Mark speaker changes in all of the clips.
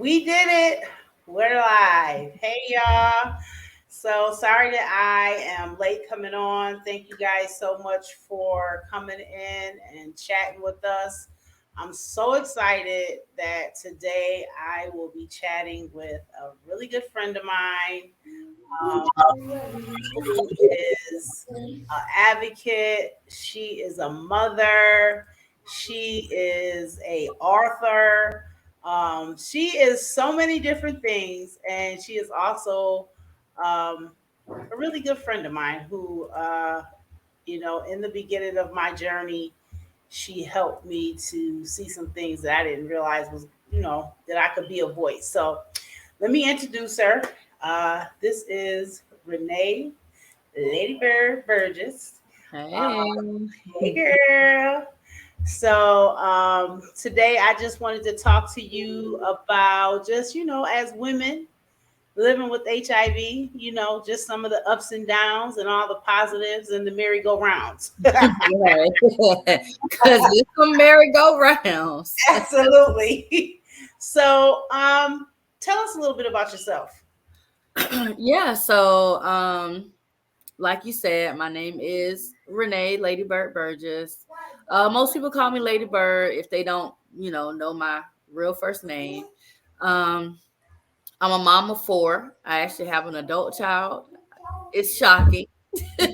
Speaker 1: We did it. We're live. Hey, y'all. So sorry that I am late coming on. Thank you guys so much for coming in and chatting with us. I'm so excited that today I will be chatting with a really good friend of mine um, who is an advocate. She is a mother. She is a author. She is so many different things, and she is also um, a really good friend of mine who, in the beginning of my journey, she helped me to see some things that I didn't realize was, that I could be a voice. So let me introduce her. This is Renee LadyByrd Burgess. Uh,
Speaker 2: Hey.
Speaker 1: hey, girl. So today I just wanted to talk to you about just, as women living with HIV, just some of the ups and downs and all the positives and the merry-go-rounds.
Speaker 2: Right. Because it's some merry-go-rounds.
Speaker 1: Absolutely. So tell us a little bit about yourself.
Speaker 2: Yeah, so like you said, my name is Renee LadyByrd Burgess. Most people call me Lady Bird if they don't, know my real first name. Um, I'm a mom of four. I actually have an adult child. It's shocking.
Speaker 1: You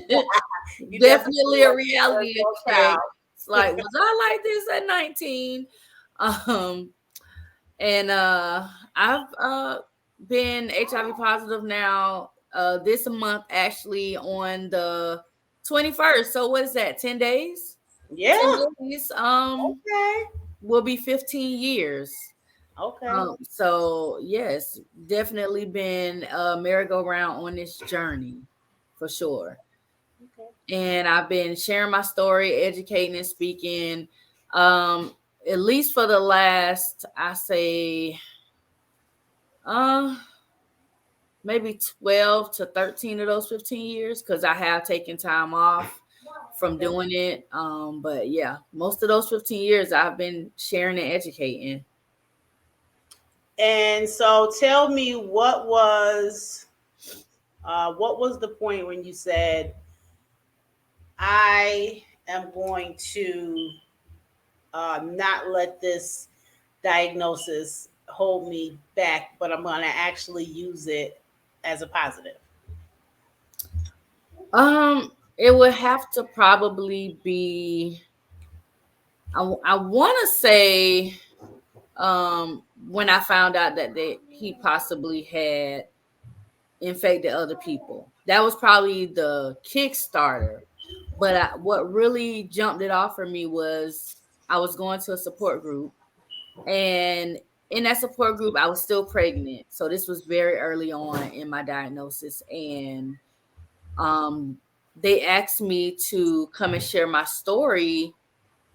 Speaker 1: definitely
Speaker 2: Definitely a
Speaker 1: are a
Speaker 2: reality
Speaker 1: adult
Speaker 2: check.
Speaker 1: child.
Speaker 2: It's like, was I like this at 19? Um, and I've been HIV positive now this month, actually on the 21st. So what is that? 10 days? 10
Speaker 1: Yeah.
Speaker 2: days.
Speaker 1: Okay.
Speaker 2: Will be 15 years.
Speaker 1: Okay.
Speaker 2: So yes, definitely been a merry-go-round on this journey for sure.
Speaker 1: Okay.
Speaker 2: And I've been sharing my story, educating and speaking, um, at least for the last, I say, uh, maybe 12 to 13 of those 15 years, because I have taken time off from
Speaker 1: Okay.
Speaker 2: doing it. But yeah, most of those 15 years I've been sharing and educating.
Speaker 1: And so tell me what was the point when you said I am going to not let this diagnosis hold me back, but I'm going to actually use it as a positive.
Speaker 2: It would have to probably be, I want to say, when I found out that he possibly had infected other people. That was probably the Kickstarter. But what really jumped it off for me was I was going to a support group, and in that support group, I was still pregnant. So this was very early on in my diagnosis, and um, they asked me to come and share my story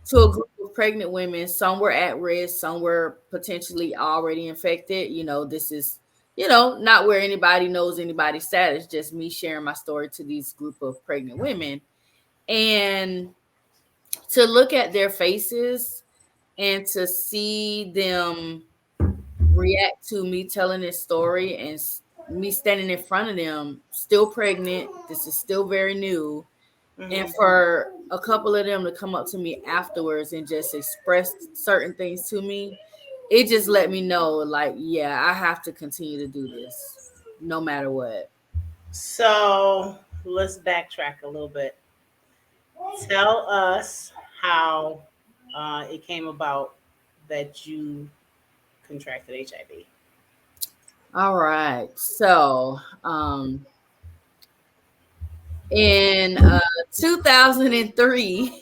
Speaker 2: to a group of pregnant women. Some were at risk, some were potentially already infected. This is, not where anybody knows anybody's status, just me sharing my story to these group of pregnant women. And to look at their faces and to see them react to me telling this story, and me standing in front of them, still pregnant, this is still very new, and
Speaker 1: Hmm.
Speaker 2: for a couple of them to come up to me afterwards and just express certain things to me, it just let me know, like, yeah, I have to continue to do this no matter what.
Speaker 1: So let's backtrack a little bit. Tell us how it came about that you contracted HIV.
Speaker 2: All right. So, in 2003,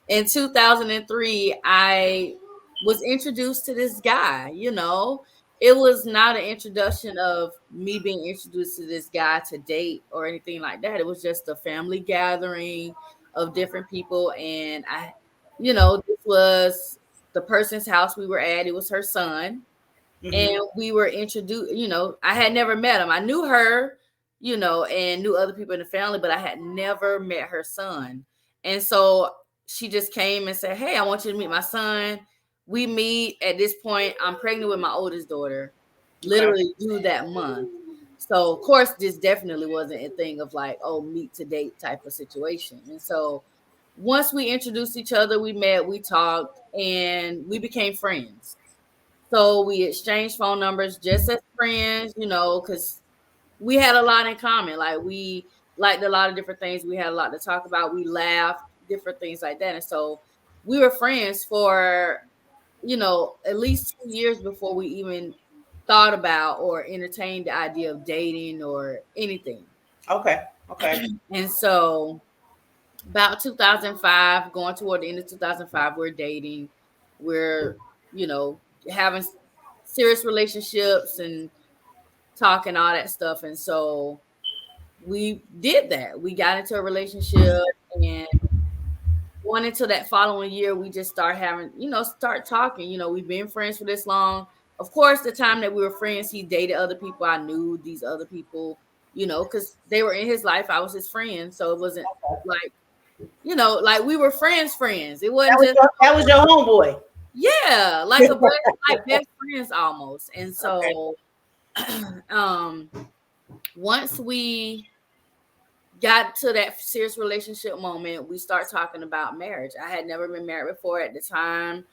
Speaker 2: in 2003, I was introduced to this guy. It was not an introduction of me being introduced to this guy to date or anything like that. It was just a family gathering of different people. And this was the person's house we were at. It was her son.
Speaker 1: Hmm.
Speaker 2: And we were introduced, I had never met him. I knew her, and knew other people in the family, but I had never met her son. And so she just came and said, "Hey, I want you to meet my son. we meet at this point. I'm pregnant with my oldest daughter,
Speaker 1: Okay.
Speaker 2: literally due that month. So of course, this definitely wasn't a thing of like, oh, meet to date type of situation. And so once we introduced each other, we met, we talked, and we became friends. So we exchanged phone numbers just as friends, because we had a lot in common. Like we liked a lot of different things. We had a lot to talk about. We laughed, different things like that. And so we were friends for, at least 2 years before we even thought about or entertained the idea of dating or anything.
Speaker 1: Okay. Okay.
Speaker 2: And so about 2005, going toward the end of 2005, we're dating. We're, having serious relationships and talking all that stuff. And so we did that. We got into a relationship, and going into that following year, we just start having, start talking. We've been friends for this long. Of course, the time that we were friends, he dated other people. I knew these other people, because they were in his life. I was his friend. So it wasn't like, like we were friends. It wasn't just,
Speaker 1: That was your homeboy.
Speaker 2: yeah, like a best, like best friends almost. And
Speaker 1: Okay.
Speaker 2: so, um, once we got to that serious relationship moment, we start talking about marriage. I had never been married before at the time.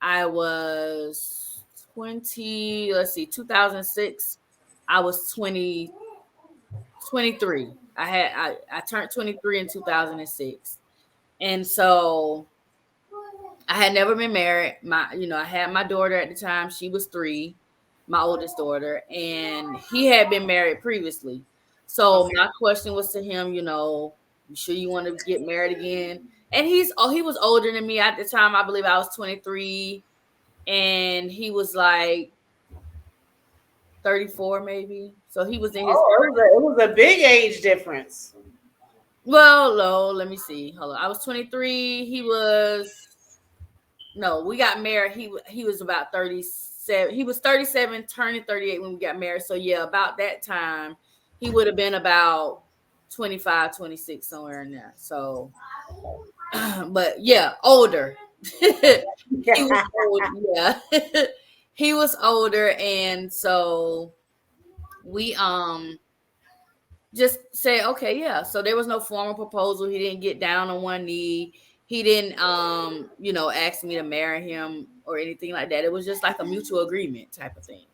Speaker 2: I was 20, let's see, 2006. I was 23. I turned 23 in 2006. And so I had never been married. I had my daughter at the time. She was 3, my oldest daughter, and he had been married previously. So
Speaker 1: Okay.
Speaker 2: my question was to him, you sure you want to get married again? And he was older than me at the time. I believe I was 23, and he was like 34 maybe. So he was in his
Speaker 1: Oh,
Speaker 2: 30s.
Speaker 1: it was a big age difference.
Speaker 2: Well, no, let me see. Hold on. I was 23. He was No, we got married. He was about 37. He was 37, turning 38 when we got married. So yeah, about that time, he would have been about 25, 26, somewhere in there. So, but yeah, older. He was old. Yeah, he was older, and so we just say, okay, yeah. So there was no formal proposal. He didn't get down on one knee. He didn't ask me to marry him or anything like that. It was just like a mutual agreement type of thing.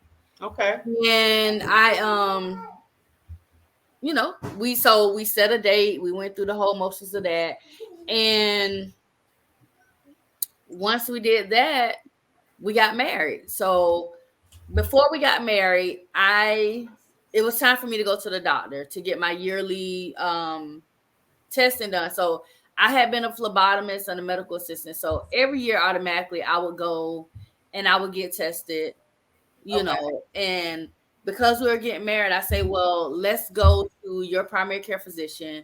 Speaker 1: Okay.
Speaker 2: And I we set a date. We went through the whole motions of that. And once we did that, we got married. So before we got married, it was time for me to go to the doctor to get my yearly testing done. So I had been a phlebotomist and a medical assistant. So every year automatically I would go and I would get tested,
Speaker 1: Okay.
Speaker 2: and because we were getting married, I say, well, let's go to your primary care physician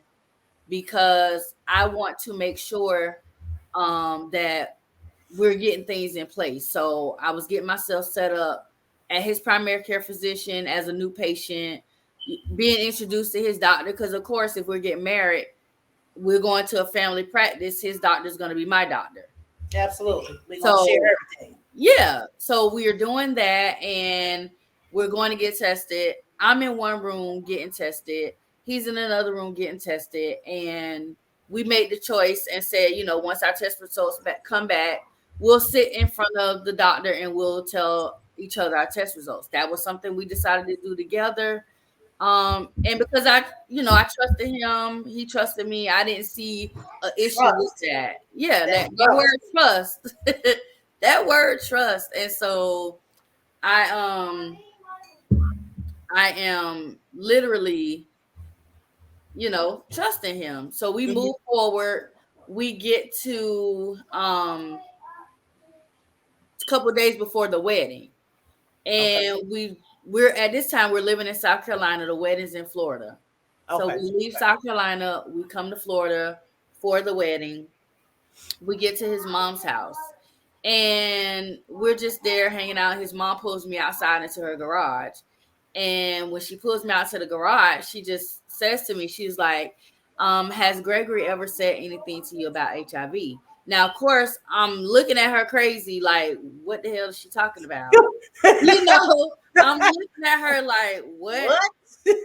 Speaker 2: because I want to make sure that we're getting things in place. So I was getting myself set up at his primary care physician as a new patient, being introduced to his doctor. Because of course, if we're getting married, we're going to a family practice. His doctor's going to be my doctor.
Speaker 1: Absolutely. We're gonna share
Speaker 2: So
Speaker 1: everything.
Speaker 2: yeah, so we are doing that, and we're going to get tested. I'm in one room getting tested. He's in another room getting tested, and we made the choice and said, once our test results come back, we'll sit in front of the doctor and we'll tell each other our test results. That was something we decided to do together. And because I trusted him, he trusted me. I didn't see an issue with
Speaker 1: Trust.
Speaker 2: that. Yeah,
Speaker 1: That
Speaker 2: that word
Speaker 1: trust.
Speaker 2: trust. That word trust. And so I I am literally, trusting him. So we
Speaker 1: Mhm.
Speaker 2: move forward. We get to a couple of days before the wedding.
Speaker 1: Okay.
Speaker 2: And we're at this time we're living in South Carolina. The wedding's in Florida. So
Speaker 1: Okay.
Speaker 2: we leave South Carolina, we come to Florida for the wedding. We get to his mom's house, and we're just there hanging out. His mom pulls me outside into her garage. And when she pulls me out to the garage, she just says to me, she's like, has Gregory ever said anything to you about HIV? Now, of course, I'm looking at her crazy, like, what the hell is she talking about? You know, I'm looking at her like, what?
Speaker 1: What?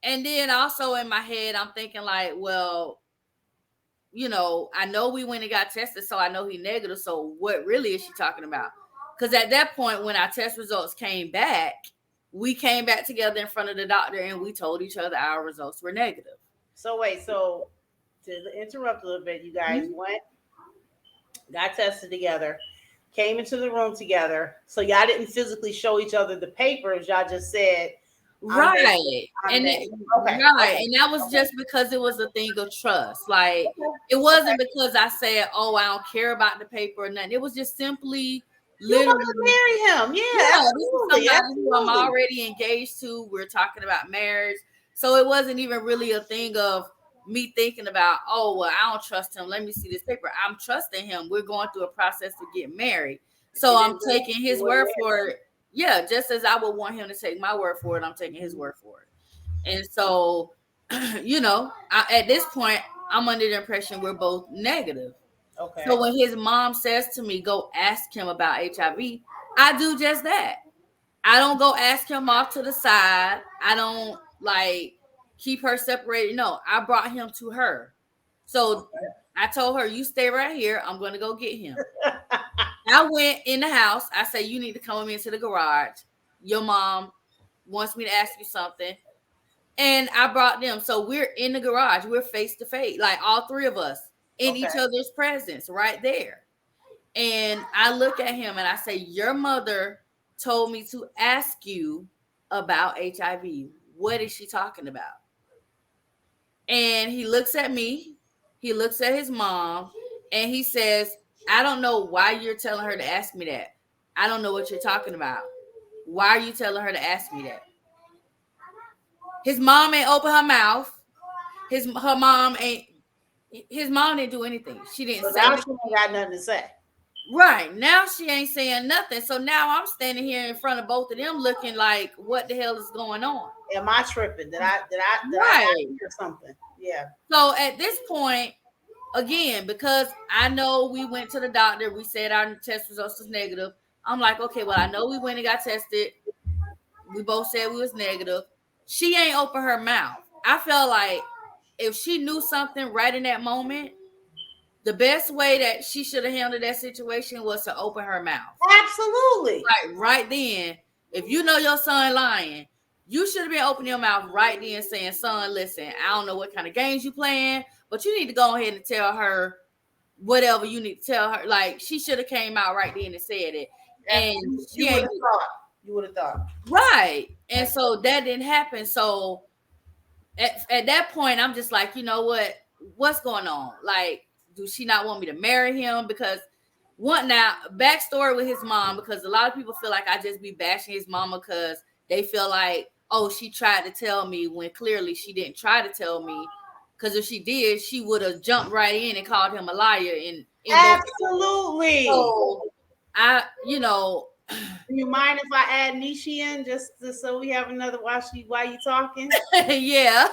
Speaker 2: And then also in my head, I'm thinking like, well, I know we went and got tested, so I know he negative. So what really is she talking about? Because at that point, when our test results came back, we came back together in front of the doctor and we told each other our results were negative.
Speaker 1: So wait, so to interrupt a little bit, you guys went, got tested together, came into the room together. So y'all didn't physically show each other the papers. Y'all just said, "I'm negative.
Speaker 2: Right.
Speaker 1: I'm
Speaker 2: And
Speaker 1: negative." Okay,
Speaker 2: right.
Speaker 1: okay,
Speaker 2: And that was just because it was a thing of trust. Like
Speaker 1: okay,
Speaker 2: it
Speaker 1: okay.
Speaker 2: wasn't because I said, oh, I don't care about the paper or nothing. It was just simply
Speaker 1: You wanted to
Speaker 2: literally,
Speaker 1: marry him? Yeah,
Speaker 2: yeah, this is
Speaker 1: absolutely,
Speaker 2: somebody who I'm
Speaker 1: absolutely.
Speaker 2: already engaged to. We're talking about marriage. So it wasn't even really a thing of me thinking about, oh, well, I don't trust him. Let me see this paper. I'm trusting him. We're going through a process to get married.
Speaker 1: If you
Speaker 2: So I'm
Speaker 1: didn't do it,
Speaker 2: taking
Speaker 1: you
Speaker 2: his
Speaker 1: wouldn't
Speaker 2: word
Speaker 1: marry
Speaker 2: for it. Yeah, just as I would want him to take my word for it, I'm taking his
Speaker 1: him.
Speaker 2: word for it. And so, at this point, I'm under the impression we're both negative. So
Speaker 1: Okay,
Speaker 2: when his mom says to me, go ask him about HIV, I do just that. I don't go ask him off to the side. I don't like keep her separated. No, I brought him to her. So
Speaker 1: okay.
Speaker 2: I told her, you stay right here. I'm going to go get him. I went in the house. I said, you need to come with me into the garage. Your mom wants me to ask you something. And I brought them. So we're in the garage. We're face to face, like all three of us in
Speaker 1: Okay.
Speaker 2: each other's presence right there. And I look at him and I say, your mother told me to ask you about HIV. What is she talking about? And he looks at me, he looks at his mom, and he says, I don't know why you're telling her to ask me that. I don't know what you're talking about. Why are you telling her to ask me that? His mom ain't open her mouth. His mom didn't do anything. She didn't
Speaker 1: So
Speaker 2: say
Speaker 1: now
Speaker 2: nothing.
Speaker 1: she ain't got nothing to say.
Speaker 2: Right. Now she ain't saying nothing. So now I'm standing here in front of both of them looking like, what the hell is going on?
Speaker 1: Am I tripping? Did I ask
Speaker 2: Right.
Speaker 1: you something? Yeah.
Speaker 2: So at this point, again, because I know we went to the doctor, we said our test results was negative. I'm like, okay, well, I know we went and got tested. We both said we was negative. She ain't open her mouth. I felt like if she knew something right in that moment, the best way that she should have handled that situation was to open her mouth.
Speaker 1: Absolutely.
Speaker 2: Right then. If you know your son lying, you should have been opening your mouth right then saying, son, listen, I don't know what kind of games you playing, but you need to go ahead and tell her whatever you need to tell her. Like she should have came out right then and said it. And she
Speaker 1: You would
Speaker 2: ain't
Speaker 1: have thought. You would have thought.
Speaker 2: right. And
Speaker 1: Absolutely.
Speaker 2: so that didn't happen. So at that point, I'm just like, you know what? What's going on? Like, do she not want me to marry him? Because one now backstory with his mom, because a lot of people feel like I just be bashing his mama because they feel like, oh, she tried to tell me when clearly she didn't try to tell me. Because if she did, she would have jumped right in and called him a liar in both.
Speaker 1: Absolutely.
Speaker 2: So I.
Speaker 1: Do you mind if I add Nishi in just so we have another while you talking?
Speaker 2: Yeah.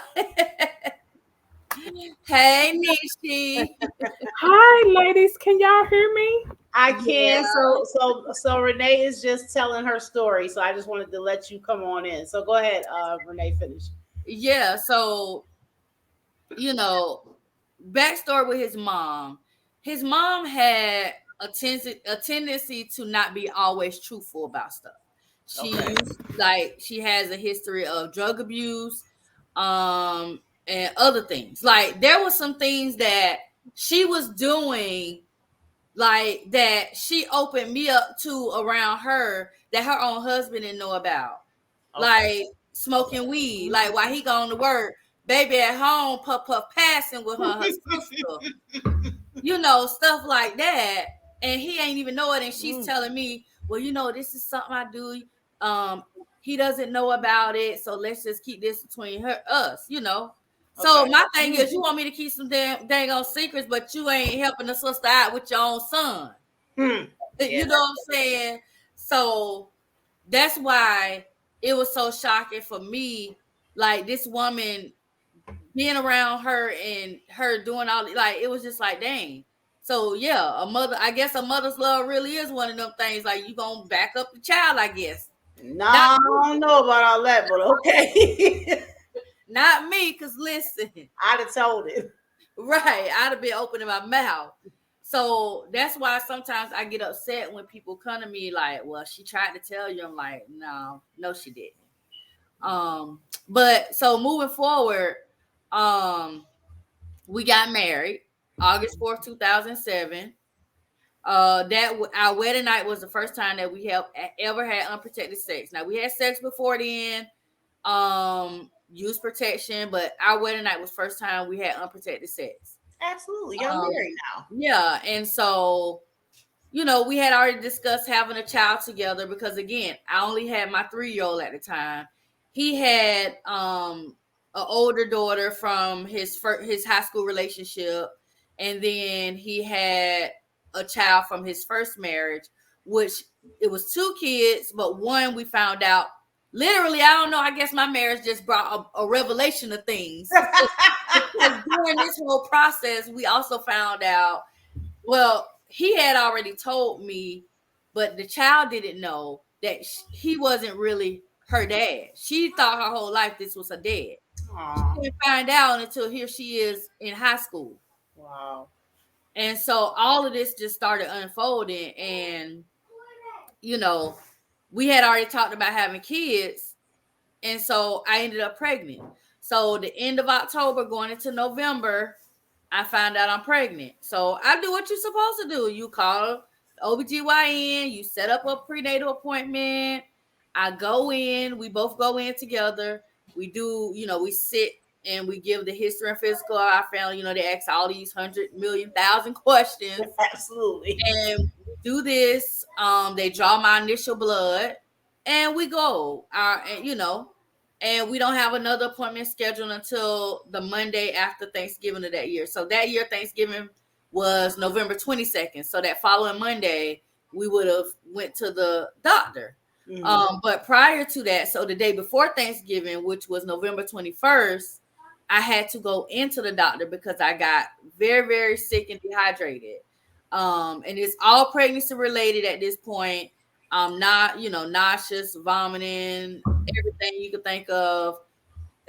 Speaker 2: Hey, Nishi.
Speaker 3: Hi, ladies. Can y'all hear me?
Speaker 1: I
Speaker 2: Yeah.
Speaker 1: can. So Renee is just telling her story. So I just wanted to let you come on in. So go ahead, Renee, finish.
Speaker 2: Yeah. So, you know, backstory with his mom. His mom had a tendency to not be always truthful about stuff.
Speaker 1: Okay.
Speaker 2: She has a history of drug abuse, and other things. Like there was some things that she was doing like that she opened me up to around her that her own husband didn't know about.
Speaker 1: Okay.
Speaker 2: Like smoking weed, like while he going to work, baby at home puff puff passing with her sister, stuff like that. And he ain't even know it. And she's telling me, well, this is something I do. Um, he doesn't know about it. So let's just keep this between us. So
Speaker 1: Okay.
Speaker 2: my thing is, you want me to keep some dang on secrets, but you ain't helping the sister out with your own son.
Speaker 1: Hmm. Yeah.
Speaker 2: You know what I'm saying? So that's why it was so shocking for me. Like this woman being around her and her doing all like it was just like dang. So yeah, I guess a mother's love really is one of them things. Like you gonna back up the child, I guess.
Speaker 1: No,
Speaker 2: Not
Speaker 1: I
Speaker 2: me,
Speaker 1: don't know about all that, but okay.
Speaker 2: not me. Cause listen,
Speaker 1: I'd have told him.
Speaker 2: right, I'd have been opening my mouth. So that's why sometimes I get upset when people come to me like, "Well, she tried to tell you." I'm like, "No, no, she didn't." But so moving forward, um, we got married August 4th, 2007. Our wedding night was the first time that we have ever had unprotected sex. Now we had sex before then, use protection, but our wedding night was first time we had unprotected sex.
Speaker 1: Absolutely. Y'all
Speaker 2: Um,
Speaker 1: married now.
Speaker 2: yeah, and so we had already discussed having a child together because again, I only had my 3-year-old at the time. He had an older daughter from his high school relationship, and then he had a child from his first marriage, which it was 2 kids, but one we found out literally, I don't know, I guess my marriage just brought a revelation of things. Because during this whole process, we also found out, well, he had already told me, but the child didn't know that he wasn't really her dad. She thought her whole life this was her dad. She
Speaker 1: Aw,
Speaker 2: didn't find out until here she is in high school.
Speaker 1: wow.
Speaker 2: And so all of this just started unfolding. And, you know, we had already talked about having kids. And so I ended up pregnant. So the end of October going into November, I found out I'm pregnant. So I do what you're supposed to do. You call OBGYN, you set up a prenatal appointment. I go in, we both go in together. We do, we sit and we give the history and physical of our family. They ask all these 100,000,000 questions.
Speaker 1: Absolutely.
Speaker 2: And we do this. They draw my initial blood and we go. And we don't have another appointment scheduled until the Monday after Thanksgiving of that year. So that year, Thanksgiving was November 22nd. So that following Monday, we would have went to the doctor. But prior to that, so the day before Thanksgiving, which was November 21st, I had to go into the doctor because I got very, very sick and dehydrated. And it's all pregnancy related at this point. Not, nauseous, vomiting, everything you could think of,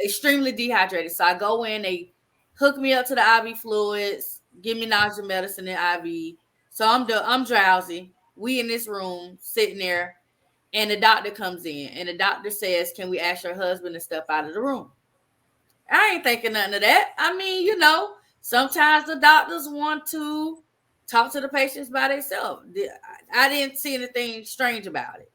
Speaker 2: extremely dehydrated. So I go in, they hook me up to the IV fluids, give me nausea medicine and IV. So I'm drowsy. We in this room sitting there, and the doctor comes in, and the doctor says, "Can we ask your husband to step out of the room?" I ain't thinking nothing of that. I mean, sometimes the doctors want to talk to the patients by themselves. I didn't see anything strange about it.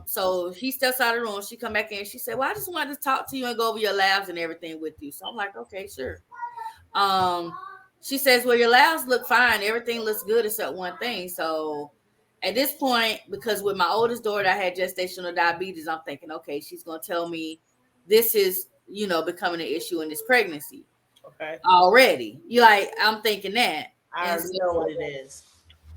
Speaker 2: So he steps out of the room. She come back in. She said, "Well, I just wanted to talk to you and go over your labs and everything with you." So I'm like, "Okay, sure." Um, she says, "Well, your labs look fine. Everything looks good except one thing." So at this point, because with my oldest daughter, I had gestational diabetes, I'm thinking, okay, she's gonna tell me this is, becoming an issue in this pregnancy.
Speaker 1: Okay.
Speaker 2: Already. I'm thinking that.
Speaker 1: I
Speaker 2: And
Speaker 1: already
Speaker 2: so,
Speaker 1: know what it is.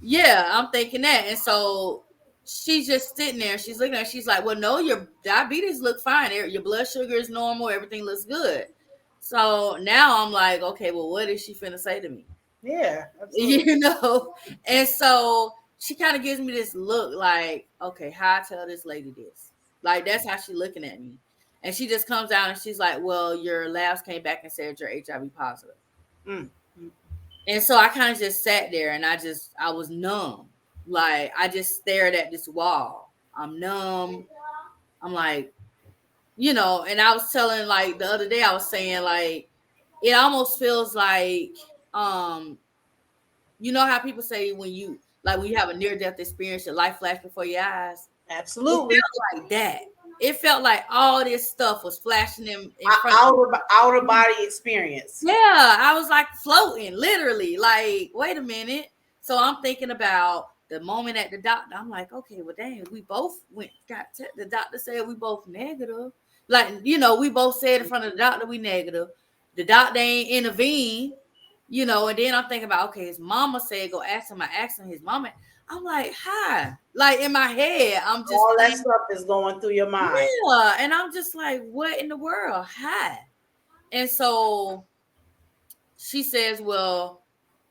Speaker 2: yeah, I'm thinking that. And so she's just sitting there. She's looking at her. She's like, "Well, no, your diabetes look fine. Your blood sugar is normal. Everything looks good." So now I'm like, okay, well, what is she finna say to me?
Speaker 1: Yeah, absolutely.
Speaker 2: And so she kind of gives me this look like, okay, how I tell this lady this? Like, that's how she looking at me. And she just comes out and she's like, "Well, your labs came back and said you're HIV positive."
Speaker 1: Mm.
Speaker 2: And so I kind of just sat there and I was numb. Like, I just stared at this wall. I'm numb. I'm like, and I was telling, like, the other day I was saying, like, it almost feels like, how people say when you have a near death experience, your life flashed before your eyes. It
Speaker 1: Absolutely.
Speaker 2: felt like that. It felt like all this stuff was flashing in front of me.
Speaker 1: Outer body experience.
Speaker 2: Yeah, I was like floating, literally. Like, wait a minute. So I'm thinking about the moment at the doctor. I'm like, okay, well, dang, we both the doctor said we both negative. Like, we both said in front of the doctor we negative. The doctor ain't intervene, and then I'm thinking about, okay, his mama said go ask him. I asked him his mama. I'm like, hi. Like, in my head, I'm just
Speaker 1: all that stuff is going through your mind.
Speaker 2: Yeah, and I'm just like, what in the world? Hi. And so she says, "Well,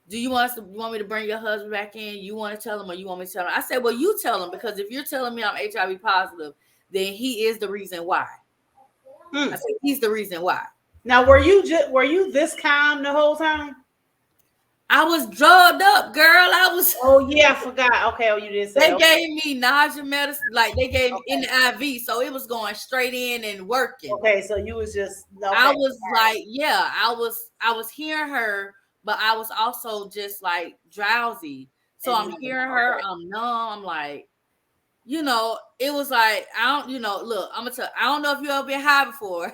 Speaker 2: Do you want you want me to bring your husband back in? You want to tell him, or you want me to tell him? I said, well, you tell him, because if you're telling me I'm HIV positive, then he is the reason why. I
Speaker 1: Hmm.
Speaker 2: said, he's the reason why.
Speaker 1: Now, were you this calm the whole time?
Speaker 2: I was drugged up, girl. I was.
Speaker 1: Oh yeah, I forgot. Okay, oh you did say
Speaker 2: They
Speaker 1: okay.
Speaker 2: gave me nausea medicine, like they gave me in
Speaker 1: Okay.
Speaker 2: the IV, so it was going straight in and working.
Speaker 1: Okay, so you was just
Speaker 2: I
Speaker 1: okay.
Speaker 2: was like, yeah, I was hearing her, but I was also just like drowsy. So
Speaker 1: And
Speaker 2: I'm
Speaker 1: numb.
Speaker 2: hearing her,
Speaker 1: Okay.
Speaker 2: I'm numb. I'm like, it was like I don't, look, I'm gonna tell. I don't know if you ever been high before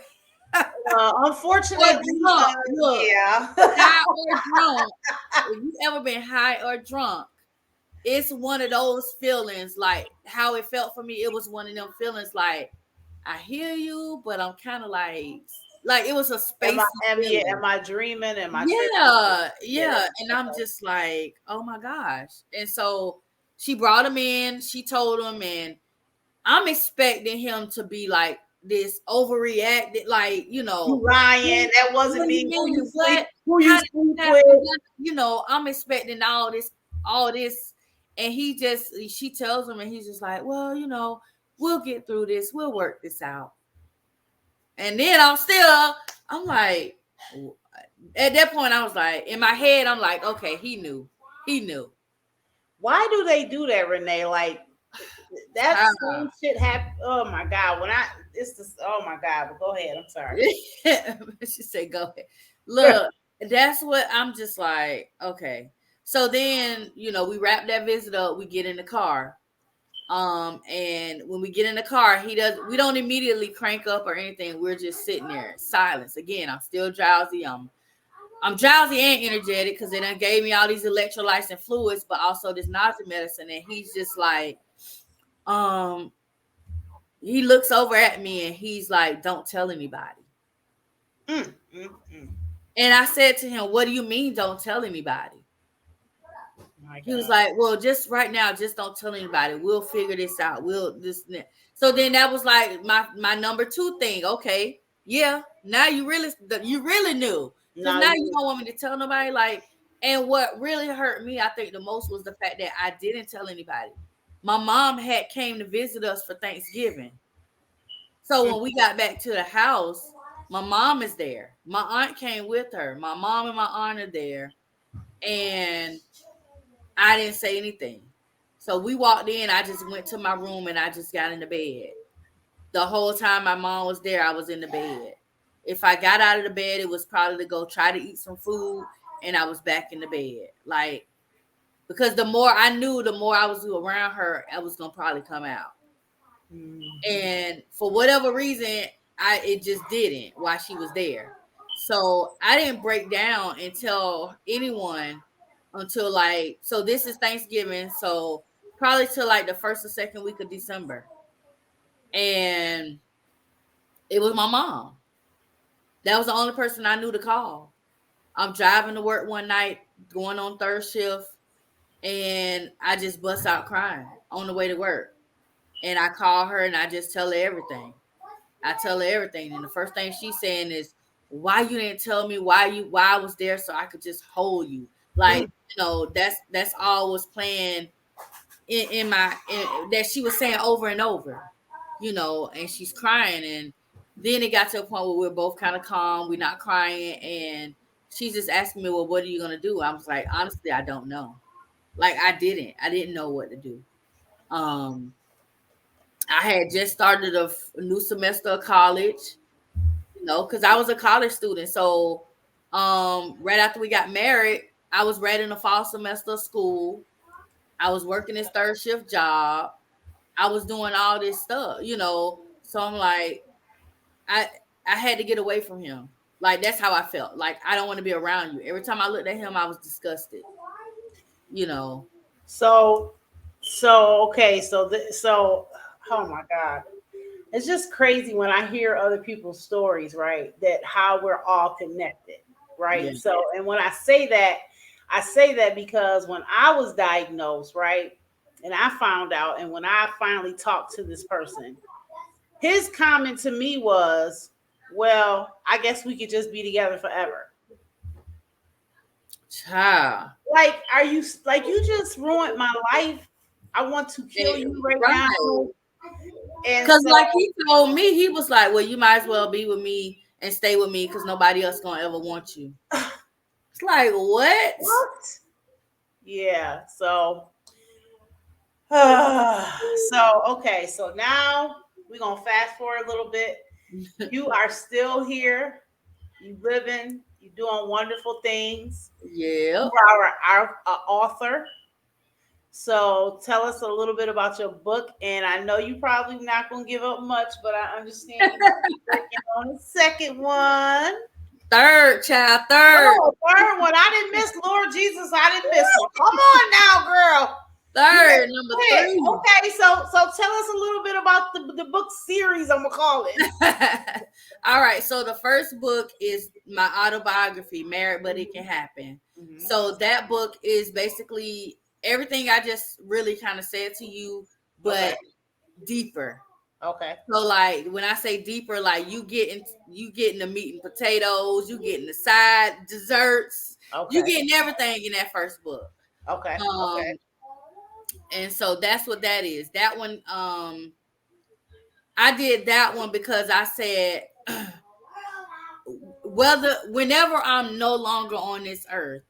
Speaker 2: or
Speaker 1: Unfortunately,
Speaker 2: drunk. Look,
Speaker 1: yeah.
Speaker 2: high or drunk. If you ever been high or drunk, it's one of those feelings like how it felt for me. It was one of them feelings like I hear you, but I'm kind of like it was a spacey feeling.
Speaker 1: Am I dreaming? Am I tripping?
Speaker 2: Yeah,
Speaker 1: Yeah.
Speaker 2: yeah. And I'm just like, oh my gosh. And so she brought him in, she told him, and I'm expecting him to be like this overreacted, like,
Speaker 1: You lying. That
Speaker 2: what
Speaker 1: wasn't
Speaker 2: do you
Speaker 1: me.
Speaker 2: mean? What?
Speaker 1: Who
Speaker 2: How
Speaker 1: you
Speaker 2: did
Speaker 1: sleep
Speaker 2: that happen?
Speaker 1: with?
Speaker 2: I'm expecting all this. And she tells him, and he's just like, well, we'll get through this. We'll work this out. And then I'm like, at that point, I was like, in my head, I'm like, okay, he knew. He knew.
Speaker 1: Why do they do that, Renee? Like that
Speaker 2: Ah.
Speaker 1: same shit happened. Oh my god! It's this. Oh my god! But go ahead. I'm sorry.
Speaker 2: She said, go ahead. Look, that's what I'm just like, okay. So then, we wrap that visit up, we get in the car. And when we get in the car, we don't immediately crank up or anything. We're just sitting there, silence. Again, I'm still drowsy. I'm drowsy and energetic because they done gave me all these electrolytes and fluids, but also this nausea medicine. And he's just like, um, he looks over at me and he's like, don't tell anybody.
Speaker 1: Mm, mm, mm.
Speaker 2: And I said to him, what do you mean don't tell anybody?
Speaker 1: My
Speaker 2: He was
Speaker 1: god.
Speaker 2: like, well, just right now, just don't tell anybody. We'll figure this out. We'll this and that. So then that was like my number two thing. Okay, yeah. Now you really knew, because
Speaker 1: No,
Speaker 2: now you
Speaker 1: you.
Speaker 2: don't want me to tell nobody. Like, and what really hurt me, I think the most, was the fact that I didn't tell anybody. My mom had came to visit us for Thanksgiving. So when we got back to the house, my mom is there. My aunt came with her. My mom and my aunt are there, and I didn't say anything. So we walked in. I just went to my room and I just got in the bed. The whole time my mom was there, I was in the bed. If I got out of the bed, it was probably to go try to eat some food, and I was back in the bed. Like, because the more I knew, the more I was around her, I was gonna probably come out.
Speaker 1: Mhm.
Speaker 2: And for whatever reason, it just didn't while she was there. So I didn't break down and tell anyone until, like, so this is Thanksgiving, so probably till like the first or second week of December. And it was my mom. That was the only person I knew to call. I'm driving to work one night, going on third shift, and I just bust out crying on the way to work. And I call her and I just tell her everything. I tell her everything, and the first thing she's saying is, "Why you didn't tell me why I was there so I could just hold you?" Like, that's all was playing that she was saying over and over, and she's crying, and then it got to a point where we're both kind of calm, we're not crying, and she's just asking me, "Well, what are you gonna do?" I was like, honestly, I don't know. Like, I didn't know what to do. Um, I had just started a new semester of college, because I was a college student. So, right after we got married, I was ready in the fall semester of school. I was working this third shift job. I was doing all this stuff. So I'm like, I I had to get away from him. Like, that's how I felt. Like, I don't want to be around you. Every time I looked at him, I was disgusted. You know.
Speaker 1: So, okay. Oh my god. It's just crazy when I hear other people's stories, right? That how we're all connected,
Speaker 2: Yeah.
Speaker 1: right? So, and when I say that because when I was diagnosed, right, and I found out, and when I finally talked to this person, his comment to me was, well, I guess we could just be together forever.
Speaker 2: Child.
Speaker 1: Like, are you like you just ruined my life? I want to kill you right now.
Speaker 2: Right.
Speaker 1: And
Speaker 2: Because
Speaker 1: so,
Speaker 2: like he told me, he was like, well, you might as well be with me and stay with me because nobody else gonna ever want you. It's like, what?
Speaker 1: what? Yeah. So okay. So now we're gonna fast forward a little bit. You are still here. You living. You doing wonderful things. You
Speaker 2: Yep.
Speaker 1: are our author. So tell us a little bit about your book. And I know you probably not gonna give up much, but I understand you might be working on a second one.
Speaker 2: Third, child, third.
Speaker 1: Oh, third one. I didn't miss Lord Jesus. I didn't miss one. Come on now, girl. You
Speaker 2: Third,
Speaker 1: better
Speaker 2: number
Speaker 1: quit.
Speaker 2: 3.
Speaker 1: Okay, so tell us a little bit about the book series. I'm gonna call it.
Speaker 2: All right. So the first book is my autobiography, Married But It Can Happen.
Speaker 1: Mm-hmm.
Speaker 2: So that book is basically everything I just really kind of said to you, but deeper.
Speaker 1: Okay.
Speaker 2: So like when I say deeper, like you getting the meat and potatoes, you getting the side desserts, you getting everything in that first book.
Speaker 1: Okay.
Speaker 2: And so that's what that is. That one, I did that one because I said whenever I'm no longer on this earth,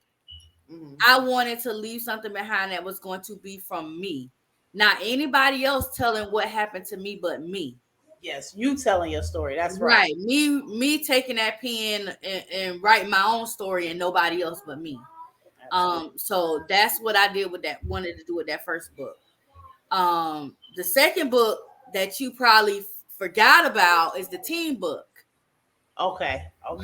Speaker 2: I wanted to leave something behind that was going to be from me. Not anybody else telling what happened to me but me.
Speaker 1: Yes, you telling your story. That's right.
Speaker 2: Me taking that pen and writing my own story and nobody else but me. So that's what I did with that. Wanted to do with that first book. The second book that you probably forgot about is the teen book.
Speaker 1: Okay.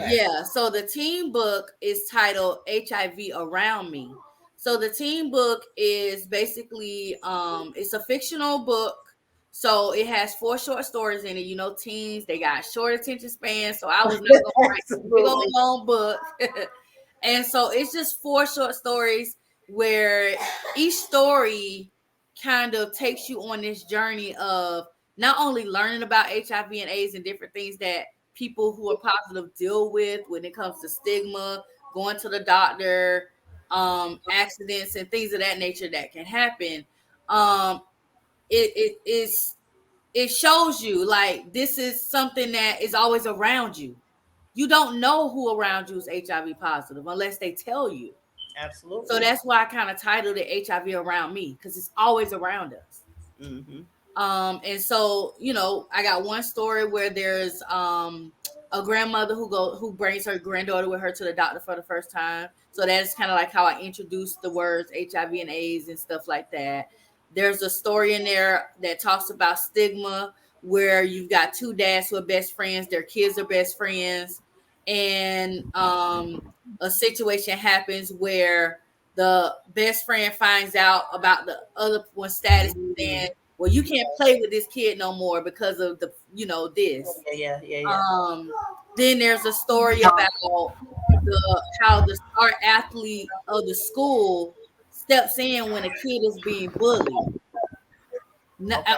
Speaker 2: Yeah. So the teen book is titled HIV Around Me. So the teen book is basically it's a fictional book. So it has 4 short stories in it. You know, teens, they got short attention spans. So I was not gonna write a big old long book. And so it's just 4 short stories where each story kind of takes you on this journey of not only learning about HIV and AIDS and different things that people who are positive deal with when it comes to stigma, going to the doctor, accidents and things of that nature that can happen. It shows you like this is something that is always around you. You don't know who around you is HIV positive unless they tell you.
Speaker 1: Absolutely.
Speaker 2: So that's why I kind of titled it HIV Around Me, because it's always around us.
Speaker 1: Mm-hmm.
Speaker 2: And so, you know, I got one story where there's a grandmother who brings her granddaughter with her to the doctor for the first time. So that's kind of like how I introduced the words HIV and AIDS and stuff like that. There's a story in there that talks about stigma, where you've got 2 dads who are best friends, their kids are best friends, and a situation happens where the best friend finds out about the other one's status, and well, you can't play with this kid no more because of the, this.
Speaker 1: Yeah.
Speaker 2: Then there's a story about how the star athlete of the school steps in when a kid is being bullied.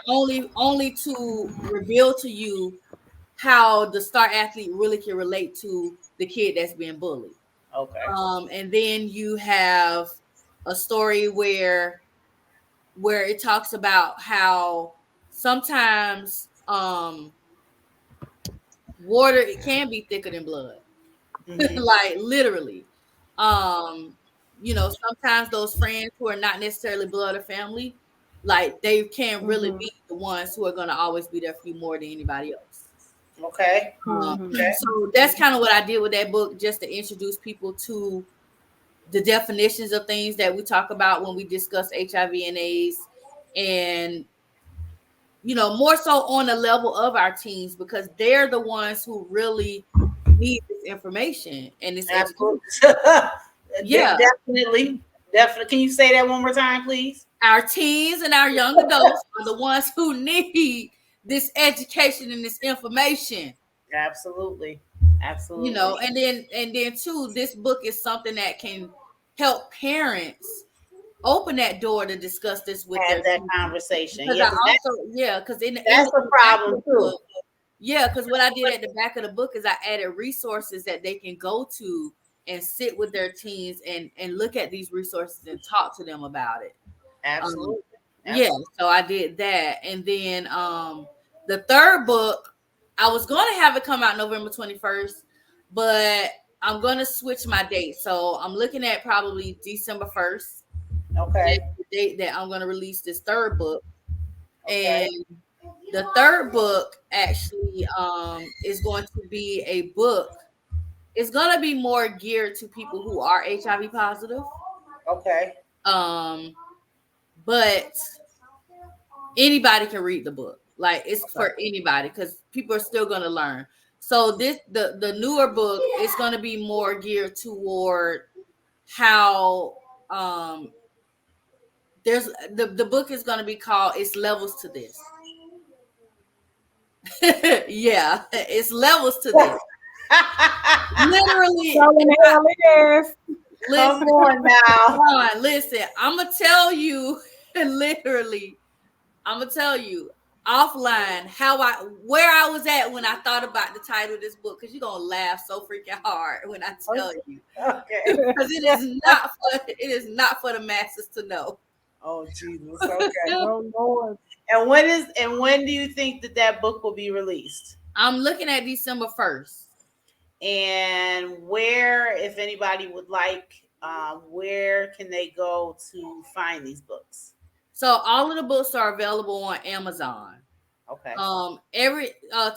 Speaker 2: Only to reveal to you how the star athlete really can relate to the kid that's being bullied.
Speaker 1: Okay.
Speaker 2: And then you have a story where it talks about how sometimes water, it can be thicker than blood. Like literally. Sometimes those friends who are not necessarily blood or family, like they can't really be the ones who are going to always be there for you more than anybody else.
Speaker 1: Okay.
Speaker 2: So that's kind of what I did with that book, just to introduce people to the definitions of things that we talk about when we discuss HIV and AIDS, and more so on the level of our teens, because they're the ones who really need this information and this education.
Speaker 1: Yeah, definitely. Can you say that one more time, please?
Speaker 2: Our teens and our young adults are the ones who need this education and this information.
Speaker 1: Absolutely.
Speaker 2: And then too, this book is something that can help parents open that door to discuss this with
Speaker 1: have
Speaker 2: their
Speaker 1: that conversation.
Speaker 2: Because
Speaker 1: that's a problem too.
Speaker 2: Because what I did at the back of the book is I added resources that they can go to and sit with their teens and look at these resources and talk to them about it. Um,
Speaker 1: Absolutely.
Speaker 2: yeah, so I did that. And then the third book, I was going to have it come out November 21st, but I'm going to switch my date. So I'm looking at probably December 1st.
Speaker 1: Okay.
Speaker 2: That's the date that I'm going to release this third book.
Speaker 1: Okay.
Speaker 2: And the third book actually is going to be a book. It's going to be more geared to people who are HIV positive.
Speaker 1: Okay.
Speaker 2: Um, but anybody can read the book. Like it's
Speaker 1: Okay.
Speaker 2: for anybody because people are still going to learn. So the newer book is going to be more geared toward how there's the book is going to be called It's Levels to This. Yeah, it's levels to this. Literally,
Speaker 3: So in the hell it is.
Speaker 1: Come
Speaker 2: listen,
Speaker 1: on now.
Speaker 2: listen. I'm gonna tell you, literally, I'm gonna tell you offline where I was at when I thought about the title of this book, because you're gonna laugh so freaking hard when I tell you,
Speaker 1: Okay.
Speaker 2: because it is not for the masses to know.
Speaker 1: Oh Jesus. Okay.
Speaker 3: Oh Lord.
Speaker 1: And when do you think that book will be released?
Speaker 2: I'm looking at December 1st.
Speaker 1: And where, if anybody would like, where can they go to find these books?
Speaker 2: So all of the books are available on Amazon.
Speaker 1: Okay.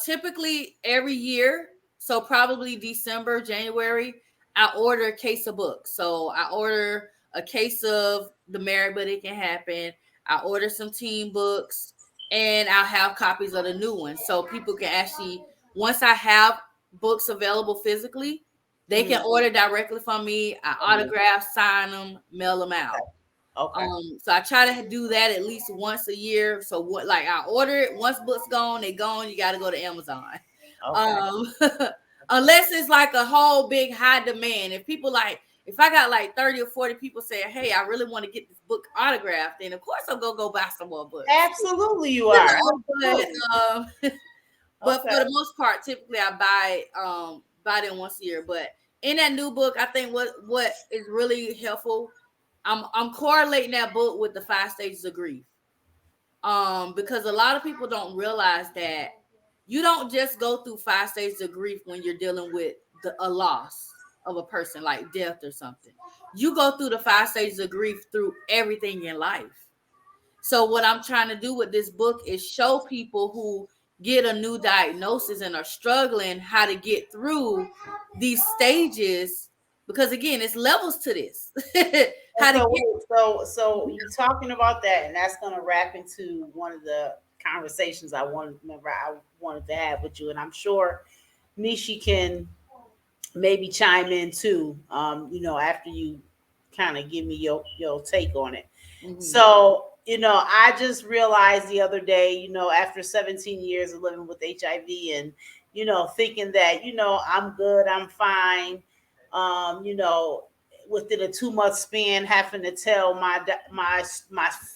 Speaker 2: Typically every year, so probably December, January, I order a case of books. So I order a case of The Married But It Can Happen. I order some teen books, and I'll have copies of the new ones. So people can actually, once I have books available physically, they can order directly from me. I autograph, sign them, mail them out.
Speaker 1: Okay.
Speaker 2: So I try to do that at least once a year. So what, like I order it once books gone, they gone. You got to go to Amazon.
Speaker 1: Okay.
Speaker 2: Unless it's like a whole big high demand. If I got like 30 or 40 people saying, "Hey, I really want to get this book autographed," then of course I'll go buy some more books.
Speaker 1: Absolutely, you are.
Speaker 2: But for the most part, typically I buy them once a year. But in that new book, I think what is really helpful, I'm correlating that book with the 5 stages of grief. Because a lot of people don't realize that you don't just go through 5 stages of grief when you're dealing with a loss of a person, like death or something. You go through the 5 stages of grief through everything in life. So what I'm trying to do with this book is show people who get a new diagnosis and are struggling how to get through these stages, because again, it's levels to this.
Speaker 1: So you talking about that, and that's going to wrap into one of the conversations I wanted to have with you, and I'm sure Nishi can maybe chime in too. After you kind of give me your take on it. Mm-hmm. So I just realized the other day, after 17 years of living with HIV, and thinking that I'm good, I'm fine. Within a 2-month span, having to tell my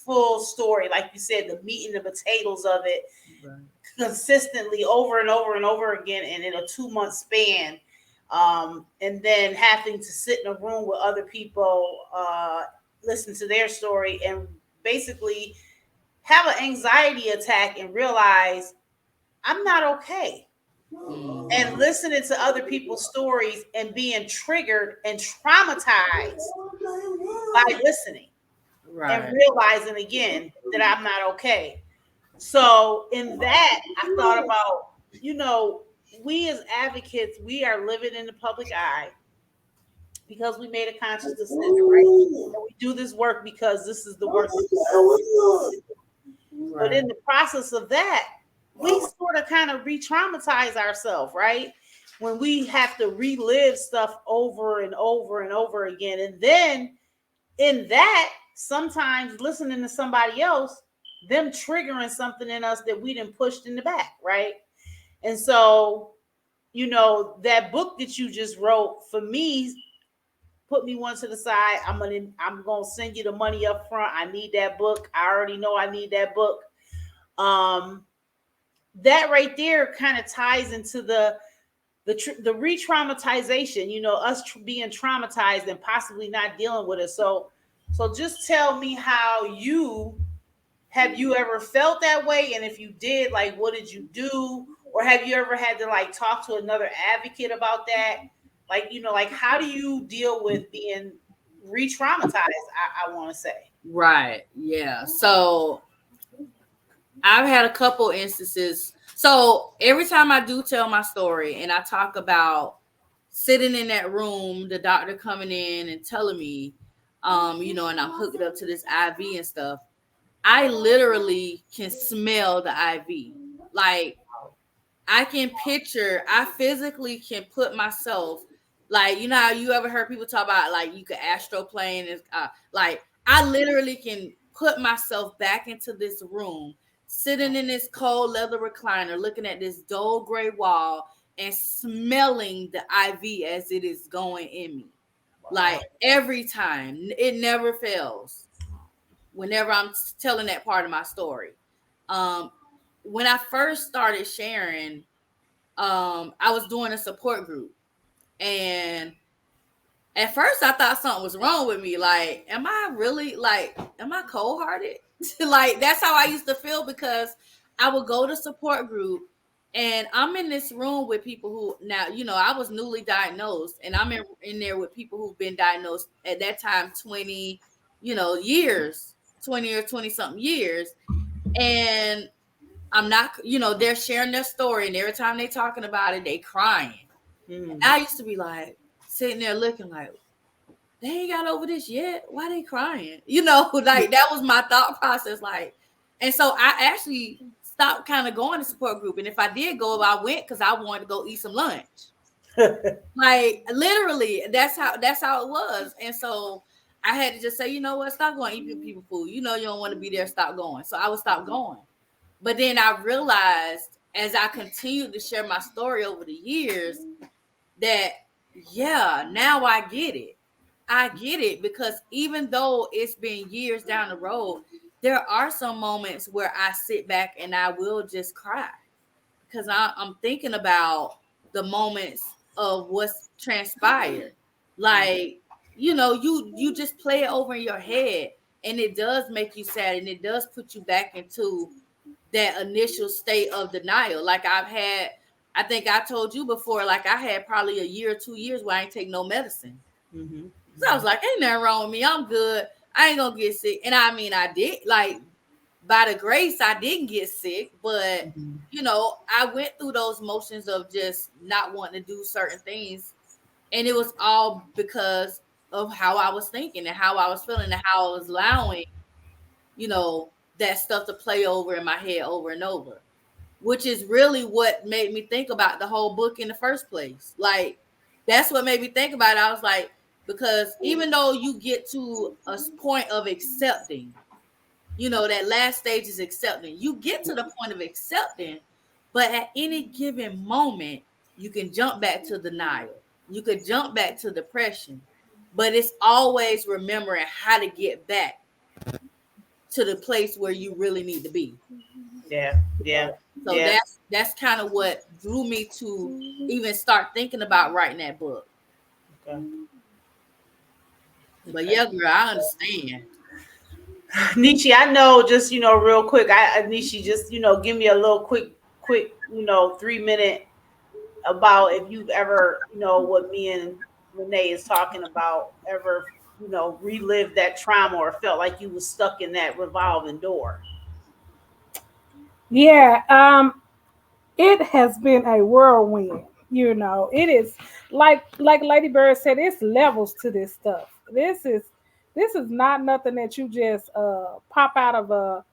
Speaker 1: full story, like you said, the meat and the potatoes of it, right, consistently over and over and over again, and in a 2-month span, and then having to sit in a room with other people, listen to their story, and basically have an anxiety attack and realize I'm not okay. And listening to other people's stories and being triggered and traumatized by listening, right, and realizing again that I'm not okay. So in that, I thought about, we as advocates, we are living in the public eye because we made a conscious decision, right? And we do this work because this is the work. Right. But in the process of that, we sort of kind of re-traumatize ourselves, right? When we have to relive stuff over and over and over again. And then in that, sometimes listening to somebody else, them triggering something in us that we done pushed in the back, right? And so, that book that you just wrote, for me, put me one to the side. I'm gonna send you the money up front. I need that book. I already know I need that book. That right there kind of ties into the the re-traumatization, us being traumatized and possibly not dealing with it. So just tell me how have you ever felt that way? And if you did, like, what did you do? Or have you ever had to like talk to another advocate about that? Like, like how do you deal with being re-traumatized? I want to say.
Speaker 2: Right. Yeah. So I've had a couple instances. So every time I do tell my story and I talk about sitting in that room, the doctor coming in and telling me, and I'm hooked up to this IV and stuff, I literally can smell the IV. Like, I can picture, I physically can put myself, like, how you ever heard people talk about, like, you could astroplane, and like, I literally can put myself back into this room, sitting in this cold leather recliner, looking at this dull gray wall and smelling the IV as it is going in me. Like, every time, it never fails whenever I'm telling that part of my story. Um, when I first started sharing, I was doing a support group, and at first I thought something was wrong with me. Like, am I really, like, am I cold hearted? Like, that's how I used to feel, because I would go to support group and I'm in this room with people who, now, I was newly diagnosed, and I'm in there with people who've been diagnosed at that time 20, years, 20 or 20 something years. And I'm not, they're sharing their story, and every time they talking about it, they crying. And I used to be like, sitting there looking like, they ain't got over this yet. Why they crying? Like, that was my thought process. Like, and so I actually stopped kind of going to support group. And if I did go, I went because I wanted to go eat some lunch. Like, literally, that's how it was. And so I had to just say, you know what, stop going eat people food. You don't want to be there, stop going. So I would stop going. But then I realized, as I continued to share my story over the years, that, yeah, now I get it. I get it, because even though it's been years down the road, there are some moments where I sit back and I will just cry, because I'm thinking about the moments of what's transpired. Like, you just play it over in your head, and it does make you sad, and it does put you back into that initial state of denial. Like, I think I told you before, like, I had probably a year or 2 years where I ain't take no medicine.
Speaker 1: Mm-hmm.
Speaker 2: So I was like, ain't nothing wrong with me. I'm good. I ain't gonna get sick. And I mean, I did, like, by the grace, I didn't get sick, but I went through those motions of just not wanting to do certain things. And it was all because of how I was thinking and how I was feeling and how I was allowing, that stuff to play over in my head over and over, which is really what made me think about the whole book in the first place. Like, that's what made me think about it. I was like, because even though you get to a point of accepting, that last stage is accepting. You get to the point of accepting, but at any given moment, you can jump back to denial. You could jump back to depression, but it's always remembering how to get back to the place where you really need to be.
Speaker 1: Yeah, yeah,
Speaker 2: So
Speaker 1: yeah.
Speaker 2: that's kind of what drew me to even start thinking about writing that book.
Speaker 1: Okay.
Speaker 2: But yeah, girl, I understand.
Speaker 1: Nietzsche, I know, just real quick. Nietzsche, just give me a little quick 3 minute about if you've ever what me and Renee is talking about, ever relived that trauma or felt like you was stuck in that revolving door.
Speaker 3: Yeah, it has been a whirlwind. It is like Lady Bird said, it's levels to this stuff. This is not nothing that you just pop out of a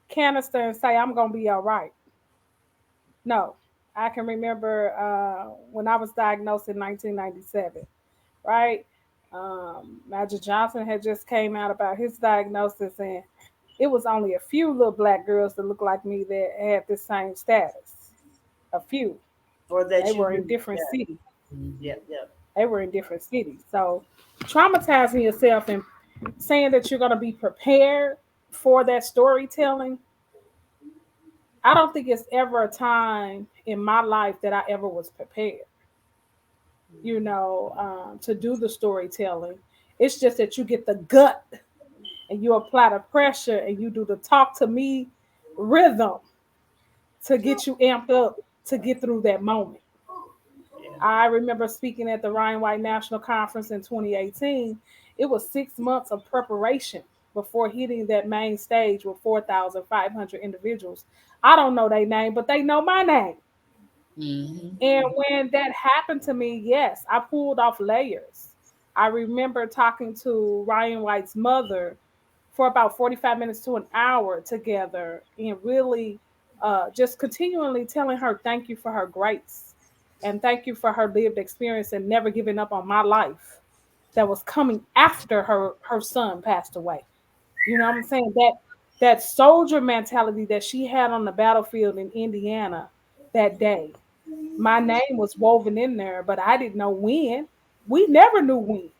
Speaker 3: canister and say, I'm gonna be all right. No. I can remember when I was diagnosed in 1997, right? Magic Johnson had just came out about his diagnosis, and it was only a few little black girls that looked like me that had the same status. A few.
Speaker 1: Or
Speaker 3: And they
Speaker 1: that you
Speaker 3: were in
Speaker 1: knew.
Speaker 3: different
Speaker 1: Yeah.
Speaker 3: cities.
Speaker 1: Yep, yep.
Speaker 3: They were in different cities. So traumatizing yourself and saying that you're going to be prepared for that storytelling, I don't think it's ever a time in my life that I ever was prepared. to do the storytelling. It's just that you get the gut and you apply the pressure and you do the talk to me rhythm to get you amped up to get through that moment.
Speaker 1: Yeah.
Speaker 3: I remember speaking at the Ryan White National Conference in 2018. It was 6 months of preparation before hitting that main stage with 4,500 individuals. I don't know their name, but they know my name. And
Speaker 2: Mm-hmm.
Speaker 3: when that happened to me, yes, I pulled off layers. I remember talking to Ryan White's mother for about 45 minutes to an hour together and really just continually telling her thank you for her grace and thank you for her lived experience and never giving up on my life that was coming after her son passed away. You know what I'm saying? That soldier mentality that she had on the battlefield in Indiana that day. My name was woven in there, but I didn't know when. We never knew when.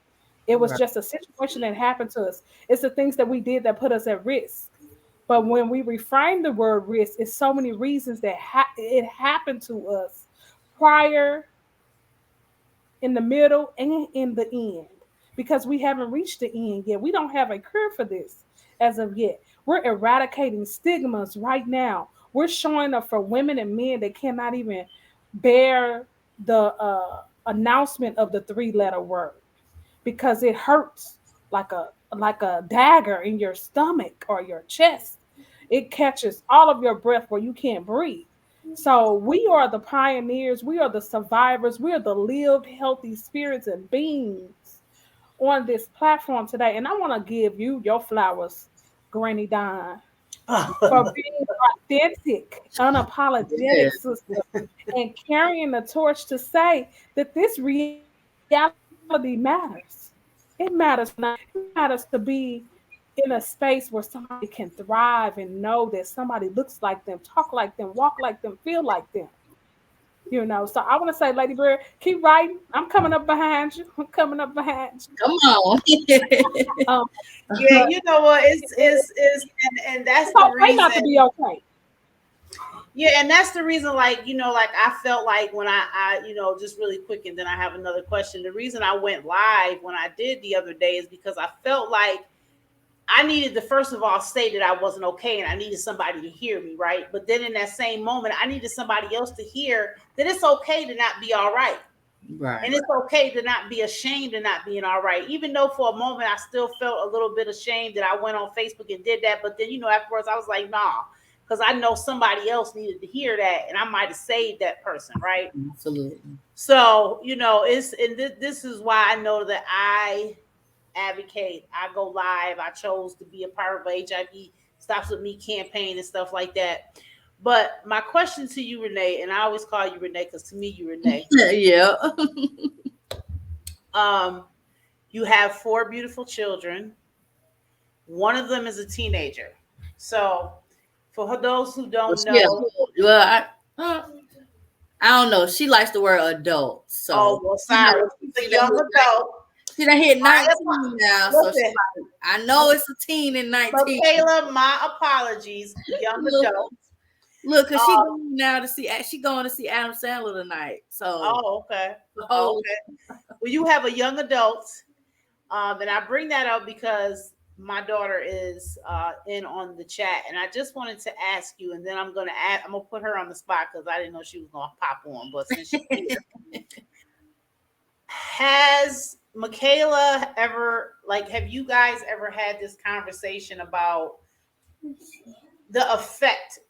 Speaker 3: It was
Speaker 2: Right.
Speaker 3: just a situation that happened to us. It's the things that we did that put us at risk. But when we reframe the word risk, it's so many reasons that it happened to us prior, in the middle, and in the end. Because we haven't reached the end yet. We don't have a cure for this as of yet. We're eradicating stigmas right now. We're showing up for women and men that cannot even bear the announcement of the three-letter word because it hurts like a dagger in your stomach or your chest. It catches all of your breath where you can't breathe. So we are the pioneers, we are the survivors, we are the lived healthy spirits and beings on this platform today. And I want to give you your flowers, Granny Don, for being authentic, unapologetic,
Speaker 2: Yes.
Speaker 3: sister, and carrying the torch to say that this reality matters. It matters to not. It matters to be in a space where somebody can thrive and know that somebody looks like them, talk like them, walk like them, feel like them. So I want to say, Lady Bird, keep writing. I'm coming up behind you. I'm coming up behind you.
Speaker 2: Come on.
Speaker 3: Um,
Speaker 1: Yeah,
Speaker 3: but
Speaker 1: you know what? And
Speaker 3: it's
Speaker 1: that's the
Speaker 3: okay not to
Speaker 1: reason.
Speaker 3: be okay.
Speaker 1: Yeah, and that's the reason, like, like I felt like when just really quick, and then I have another question. The reason I went live when I did the other day is because I felt like I needed to, first of all, say that I wasn't okay and I needed somebody to hear me, right? But then in that same moment, I needed somebody else to hear that it's okay to not be all right. And
Speaker 2: Right.
Speaker 1: it's okay to not be ashamed of not being all right. Even though for a moment I still felt a little bit ashamed that I went on Facebook and did that. But then, afterwards I was like, nah, because I know somebody else needed to hear that and I might have saved that person, right?
Speaker 2: Absolutely.
Speaker 1: So, this is why I know that I advocate. I go live. I chose to be a part of a HIV Stops With Me campaign and stuff like that. But my question to you, Renee, and I always call you Renee because to me you Renee.
Speaker 2: Yeah.
Speaker 1: Um, you have four beautiful children. One of them is a teenager. So, for those who
Speaker 2: Well,
Speaker 1: don't
Speaker 2: she a,
Speaker 1: know,
Speaker 2: well, I don't know. She likes the word adult,
Speaker 1: oh
Speaker 2: so
Speaker 1: well,
Speaker 2: she
Speaker 1: sorry, she's a young adult.
Speaker 2: she done hit
Speaker 1: My
Speaker 2: 19 now. So she
Speaker 1: listen,
Speaker 2: like, I know it's a teen in 19.
Speaker 1: Michaela, my apologies, young
Speaker 2: Look,
Speaker 1: adult.
Speaker 2: look, cause she
Speaker 1: Um,
Speaker 2: going now to see she going to see Adam Sandler tonight. So
Speaker 1: oh, okay,
Speaker 2: the
Speaker 1: oh,
Speaker 2: whole
Speaker 1: okay. Well, you have a young adult. And I bring that up because my daughter is in on the chat, and I just wanted to ask you, and then I'm gonna put her on the spot because I didn't know she was gonna pop on, but since she's here, has Michaela ever have you guys ever had this conversation about the effect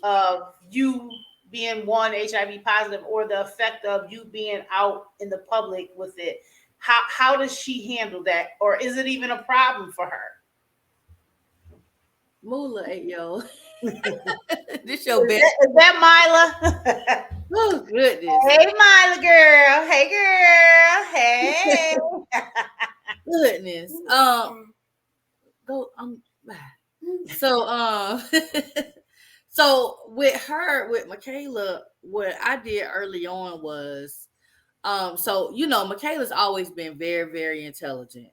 Speaker 1: of you being one HIV positive or the effect of you being out in the public with it? How does she handle that, or is it even a problem for her?
Speaker 2: Moolah, yo, this your best.
Speaker 1: Is that Mila?
Speaker 2: Oh goodness,
Speaker 1: Hey, Mila girl. Hey, girl. Hey.
Speaker 2: goodness. Go. So so with Michaela, what I did early on was so Michaela's always been very, very intelligent.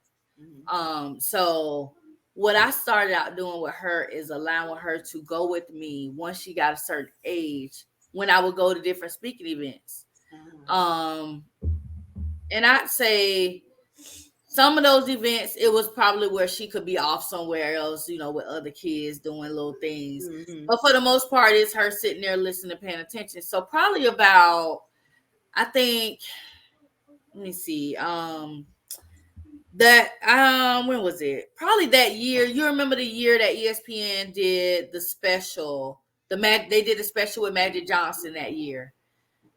Speaker 2: So what I started out doing with her is allowing her to go with me once she got a certain age when I would go to different speaking events.
Speaker 1: Mhm.
Speaker 2: Um And I'd say some of those events, it was probably where she could be off somewhere else, with other kids doing little things.
Speaker 1: Mm-hmm.
Speaker 2: But for the most part, it's her sitting there listening, paying attention. So probably about, I think, let me see, that when was it? Probably that year. You remember the year that ESPN did the special, they did a special with Magic Johnson that year,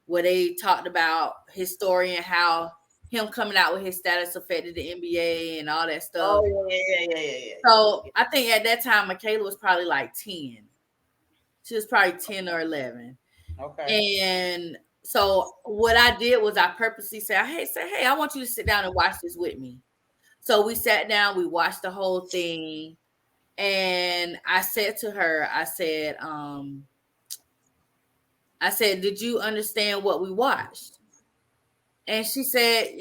Speaker 2: where they talked about his story and how him coming out with his status affected the NBA and all that stuff.
Speaker 1: Oh yeah.
Speaker 2: So I think at that time, Michaela was probably like 10. She was probably 10 or 11.
Speaker 1: Okay.
Speaker 2: And so what I did was I purposely said, hey, I want you to sit down and watch this with me. So we sat down, we watched the whole thing. And I said to her, I said, did you understand what we watched? And she said,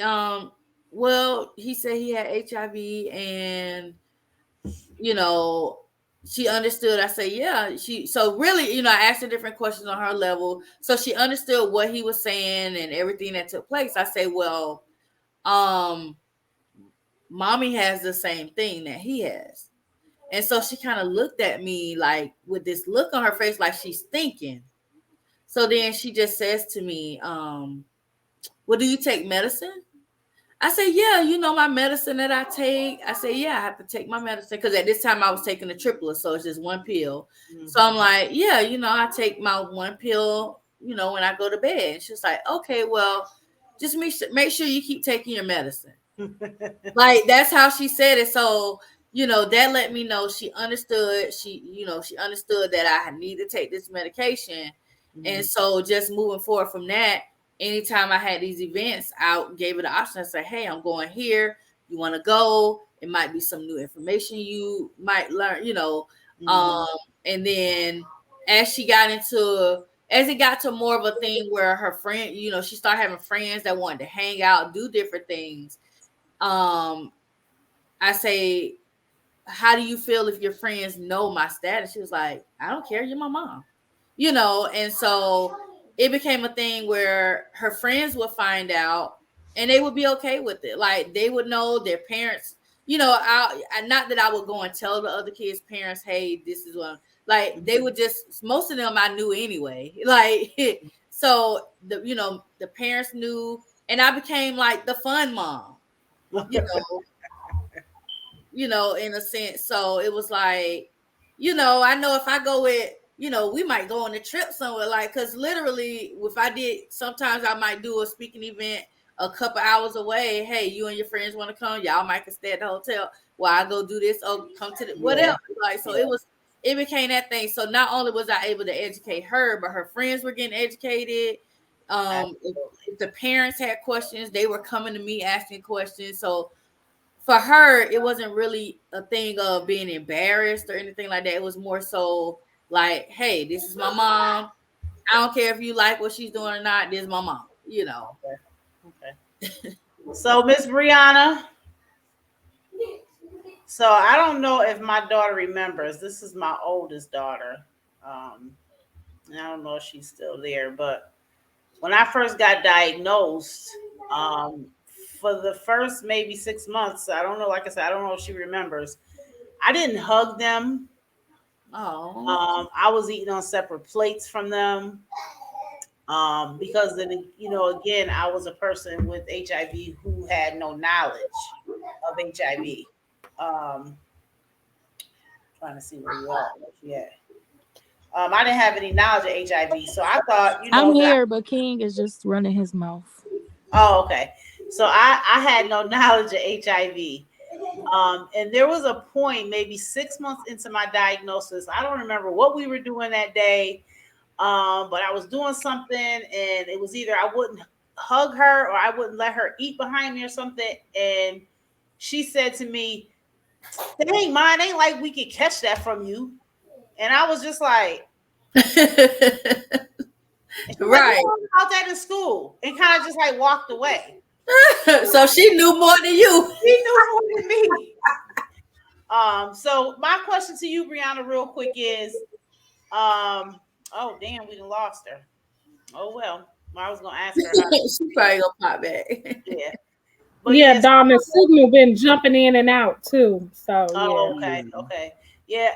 Speaker 2: well, he said he had HIV and, you know, she understood. I said, yeah. So really, I asked her different questions on her level. So she understood what he was saying and everything that took place. I say, well, mommy has the same thing that he has. And so she kind of looked at me like with this look on her face, like she's thinking. So then she just says to me, well, do you take medicine? I say, yeah, my medicine that I take. I say, yeah, I have to take my medicine. Because at this time I was taking a triplet, so it's just one pill. Mm-hmm. So I'm like, yeah, I take my one pill, when I go to bed. And she's like, okay, well, just make sure you keep taking your medicine. Like, that's how she said it. So, that let me know she understood. She understood that I need to take this medication. Mm-hmm. And so just moving forward from that, anytime I had these events, I gave it an option. I said, hey, I'm going here. You want to go? It might be some new information you might learn, Mm-hmm. And then as it got to more of a thing where her friend, she started having friends that wanted to hang out, do different things. I say, how do you feel if your friends know my status? She was like, I don't care. You're my mom, and so it became a thing where her friends would find out and they would be okay with it. Like, they would know their parents, not that I would go and tell the other kids' parents, hey, this is what, like, they would just, most of them I knew anyway. Like, so the parents knew, and I became like the fun mom, in a sense. So it was like, I know if I go with, we might go on a trip somewhere, like, because literally, if I did, sometimes I might do a speaking event a couple hours away. Hey, you and your friends want to come? Y'all might can stay at the hotel while I go do this or come to the whatever. Like, so it became that thing. So not only was I able to educate her, but her friends were getting educated. If the parents had questions, they were coming to me asking questions. So for her, it wasn't really a thing of being embarrassed or anything like that. It was more so like, hey, this is my mom. I don't care if you like what she's doing or not. This is my mom,
Speaker 1: Okay. So, Miss Brianna, so I don't know if my daughter remembers. This is my oldest daughter. And I don't know if she's still there, but when I first got diagnosed, for the first maybe 6 months, I don't know, like I said, I don't know if she remembers. I didn't hug them.
Speaker 2: Oh.
Speaker 1: I was eating on separate plates from them. Because then, again, I was a person with HIV who had no knowledge of HIV. Trying to see where you are. Yeah. I didn't have any knowledge of HIV, so I thought,
Speaker 4: I'm here, but King is just running his mouth.
Speaker 1: Oh, okay. So I had no knowledge of HIV. And there was a point, maybe 6 months into my diagnosis. I don't remember what we were doing that day, but I was doing something, and it was either I wouldn't hug her or I wouldn't let her eat behind me or something. And she said to me, "Dang, mine ain't like we could catch that from you." And I was just like,
Speaker 2: right.
Speaker 1: About that in school, and kind of just like walked away.
Speaker 2: So she knew more than you.
Speaker 1: She knew more than me. So my question to you, Brianna, real quick is, oh damn, we done lost her. Oh well, I was gonna ask her.
Speaker 2: She probably gonna pop back.
Speaker 1: Yeah. But
Speaker 3: Yeah,
Speaker 1: yes,
Speaker 3: Dom, the signal been jumping in and out too. So yeah.
Speaker 1: oh, okay, okay. Yeah,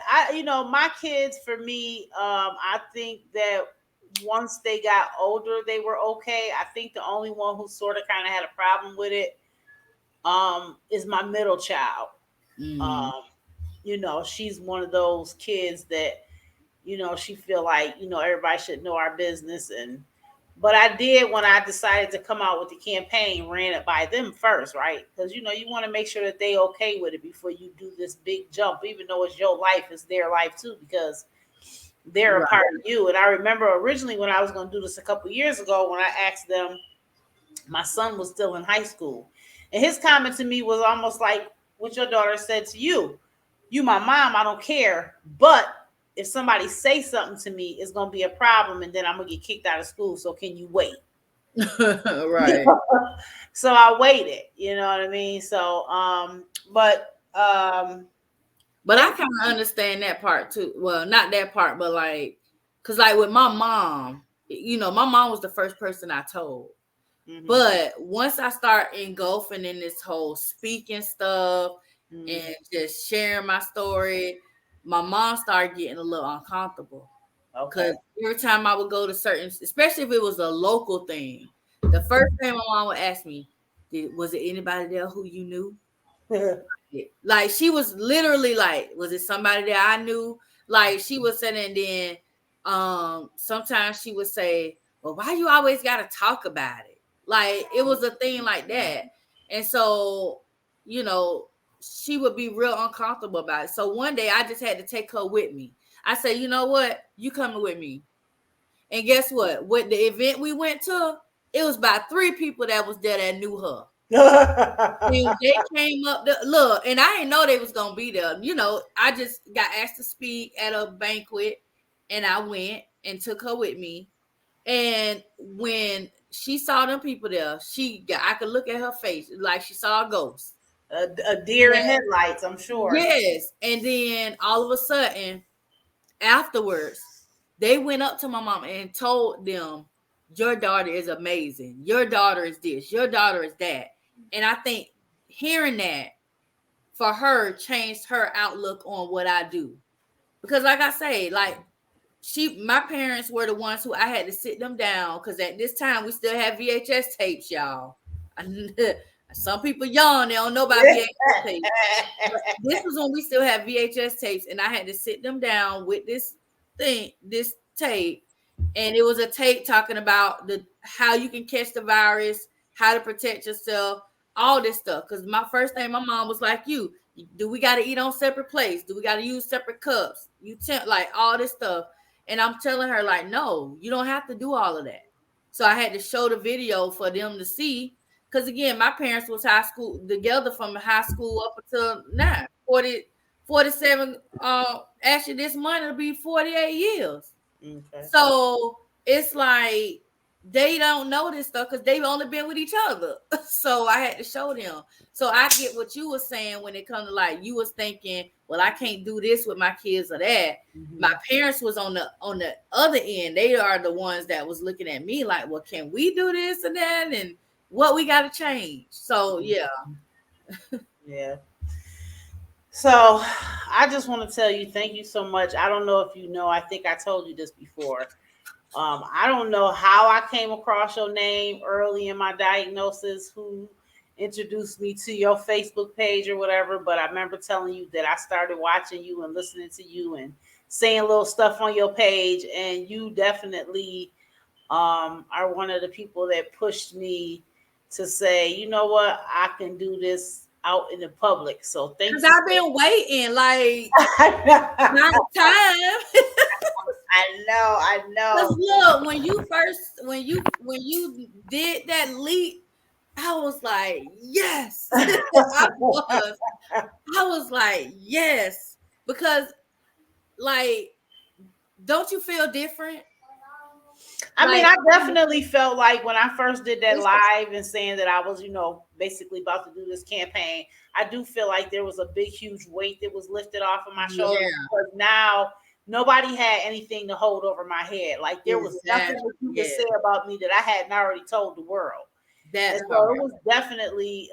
Speaker 1: my kids for me, I think that once they got older, they were okay. I think the only one who sort of kind of had a problem with it, is my middle child.
Speaker 2: Mm-hmm.
Speaker 1: Um, she's one of those kids that, she feel like, everybody should know our business. But I did, when I decided to come out with the campaign, ran it by them first, right? Because you want to make sure that they okay with it before you do this big jump, even though it's your life, it's their life too, because they're a
Speaker 2: Right.
Speaker 1: part of you. And I remember originally when I was going to do this a couple years ago, when I asked them, my son was still in high school, and his comment to me was almost like what your daughter said to you. You my mom, I don't care, but if somebody say something to me, it's gonna be a problem, and then I'm gonna get kicked out of school. So can you wait?
Speaker 2: Right.
Speaker 1: So I waited. You know what I mean? So, but
Speaker 2: But I
Speaker 1: and
Speaker 2: kind of understand that part too. Well, not that part, but like, cause like with my mom, my mom was the first person I told.
Speaker 1: mhm,
Speaker 2: But once I start engulfing in this whole speaking stuff
Speaker 1: mhm,
Speaker 2: and just sharing my story, my mom started getting a little uncomfortable.
Speaker 1: okay.
Speaker 2: Cause every time I would go to certain, especially if it was a local thing, the first thing my mom would ask me, was it anybody there who you knew? Like she was literally like, was it somebody that I knew? Like she was saying, and then sometimes she would say, well, why you always gotta talk about it? Like it was a thing like that. And so, you know, she would be real uncomfortable about it. So one day I just had to take her with me. I said, you know what? You coming with me. And guess what? With the event we went to, it was about 3 people that was there that knew her. And they came up to look, and I didn't know they was gonna be there. I just got asked to speak at a banquet, and I went and took her with me. And when she saw them people there, I could look at her face like she saw a ghost.
Speaker 1: A deer in headlights, I'm sure.
Speaker 2: Yes, and then all of a sudden, afterwards, they went up to my mom and told them, your daughter is amazing. Your daughter is this. Your daughter is that. And I think hearing that for her changed her outlook on what I do. Because like I say, like my parents were the ones who I had to sit them down, because at this time we still have VHS tapes, y'all. Some people young, they don't know about VHS tapes. But this was when we still had VHS tapes, and I had to sit them down with this tape, and it was a tape talking about how you can catch the virus, how to protect yourself, all this stuff. Because my first thing, my mom was like, do we got to eat on separate plates? Do we got to use separate cups? Like all this stuff. And I'm telling her, like, no, you don't have to do all of that. So I had to show the video for them to see. Because again, my parents was high school together from high school up until now, 47. Actually, this month it'll be 48 years.
Speaker 1: Okay.
Speaker 2: So it's like they don't know this stuff because they've only been with each other. So I had to show them. So I get what you were saying when it comes to, like, you was thinking, well, I can't do this with my kids or that. Mm-hmm. My parents was on the other end. They are the ones that was looking at me like, well, can we do this and that, and what we got to change? So yeah.
Speaker 1: Yeah. So I just want to tell you, thank you so much. I don't know if you know, I think I told you this before. I don't know how I came across your name early in my diagnosis, who introduced me to your Facebook page or whatever, but I remember telling you that I started watching you and listening to you and saying little stuff on your page, and you definitely are one of the people that pushed me to say, you know what, I can do this out in the public. So thank you.
Speaker 2: Because I've been waiting like my time.
Speaker 1: I know.
Speaker 2: Look, when you did that leap, I was like, yes. I was like, yes. Because, like, don't you feel different?
Speaker 1: I mean, I definitely felt like when I first did that live and saying that I was, basically about to do this campaign, I do feel like there was a big, huge weight that was lifted off of my shoulders. Yeah. Because now nobody had anything to hold over my head. Like there was nothing that you could say about me that I hadn't already told the world.
Speaker 2: That
Speaker 1: And so
Speaker 2: part.
Speaker 1: it was definitely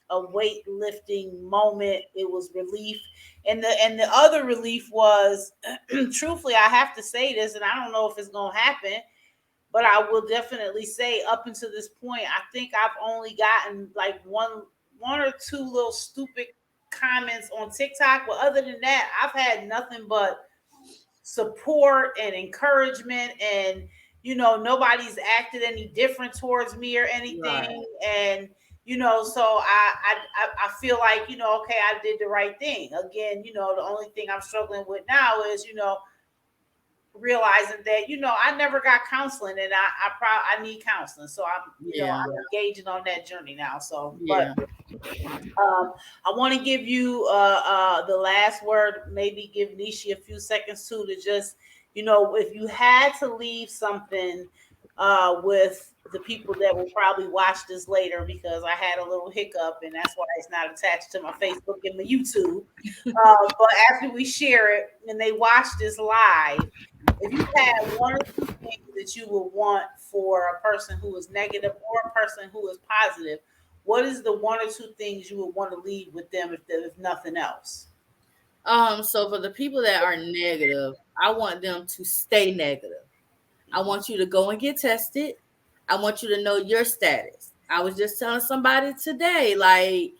Speaker 1: a weight lifting moment. It was relief. And the other relief was truthfully, I have to say this, and I don't know if it's gonna happen, but I will definitely say up until this point, I think I've only gotten like one or two little stupid comments on TikTok. But other than that, I've had nothing but support and encouragement, and nobody's acted any different towards me or
Speaker 2: Right.
Speaker 1: anything. And so I feel like, okay, I did the right thing. Again, the only thing I'm struggling with now is realizing that I never got counseling, and I need counseling. So
Speaker 2: Yeah.
Speaker 1: I'm engaging on that journey now. So, but
Speaker 2: Yeah.
Speaker 1: I want to give you the last word. Maybe give Nishi a few seconds too, to just if you had to leave something with the people that will probably watch this later, because I had a little hiccup and that's why it's not attached to my Facebook and my YouTube. But after we share it and they watch this live, if you had one or two things that you would want for a person who is negative or a person who is positive, what is the one or two things you would want to leave with them, if nothing else?
Speaker 2: So for the people that are negative, I want them to stay negative. I want you to go and get tested. I want you to know your status. I was just telling somebody today, like,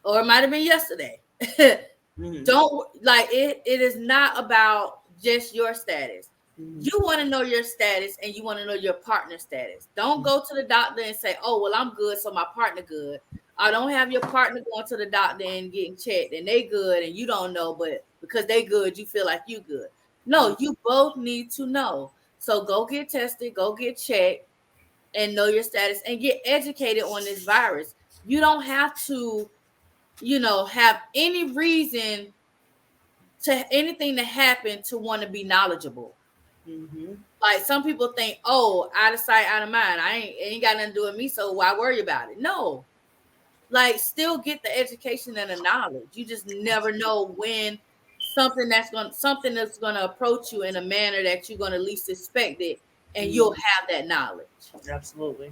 Speaker 2: or it might have been yesterday.
Speaker 1: Mm-hmm.
Speaker 2: Don't like it. It is not about just your status.
Speaker 1: Mm-hmm.
Speaker 2: You want to know your status and you want to know your partner's status. Don't go to the doctor and say, "Oh, well, I'm good, so my partner good." I don't have your partner going to the doctor and getting checked and they good and you don't know, but because they good, you feel like you good. No, you both need to know. So go get tested, go get checked, and know your status and get educated on this virus. You don't have to, have any reason to anything to happen to want to be knowledgeable.
Speaker 1: Mm-hmm.
Speaker 2: Like some people think, oh, out of sight, out of mind. I ain't got nothing to do with me, so why worry about it? No, like still get the education and the knowledge. You just never know when something that's gonna approach you in a manner that you're gonna least expect it, and you'll
Speaker 1: Mm-hmm.
Speaker 2: have that knowledge.
Speaker 1: Absolutely.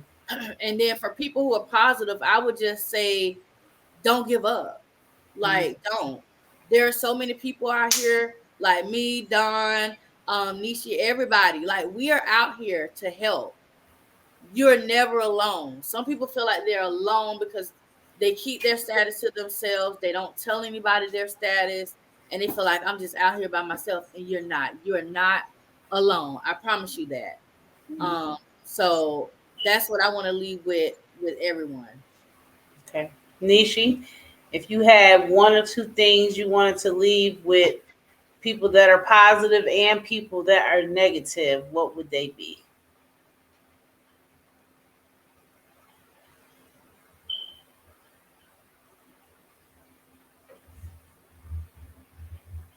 Speaker 2: And then for people who are positive, I would just say, don't give up.
Speaker 1: Mm-hmm.
Speaker 2: Like, don't. There are so many people out here, like me, Don, Nishi, everybody. Like, we are out here to help. You're never alone. Some people feel like they're alone because they keep their status to themselves. They don't tell anybody their status, and they feel like I'm just out here by myself. And you're not. You're not alone. I promise you that. So that's what I want to leave with everyone.
Speaker 1: Okay. Nishi, if you had one or two things you wanted to leave with people that are positive and people that are negative, what would they be?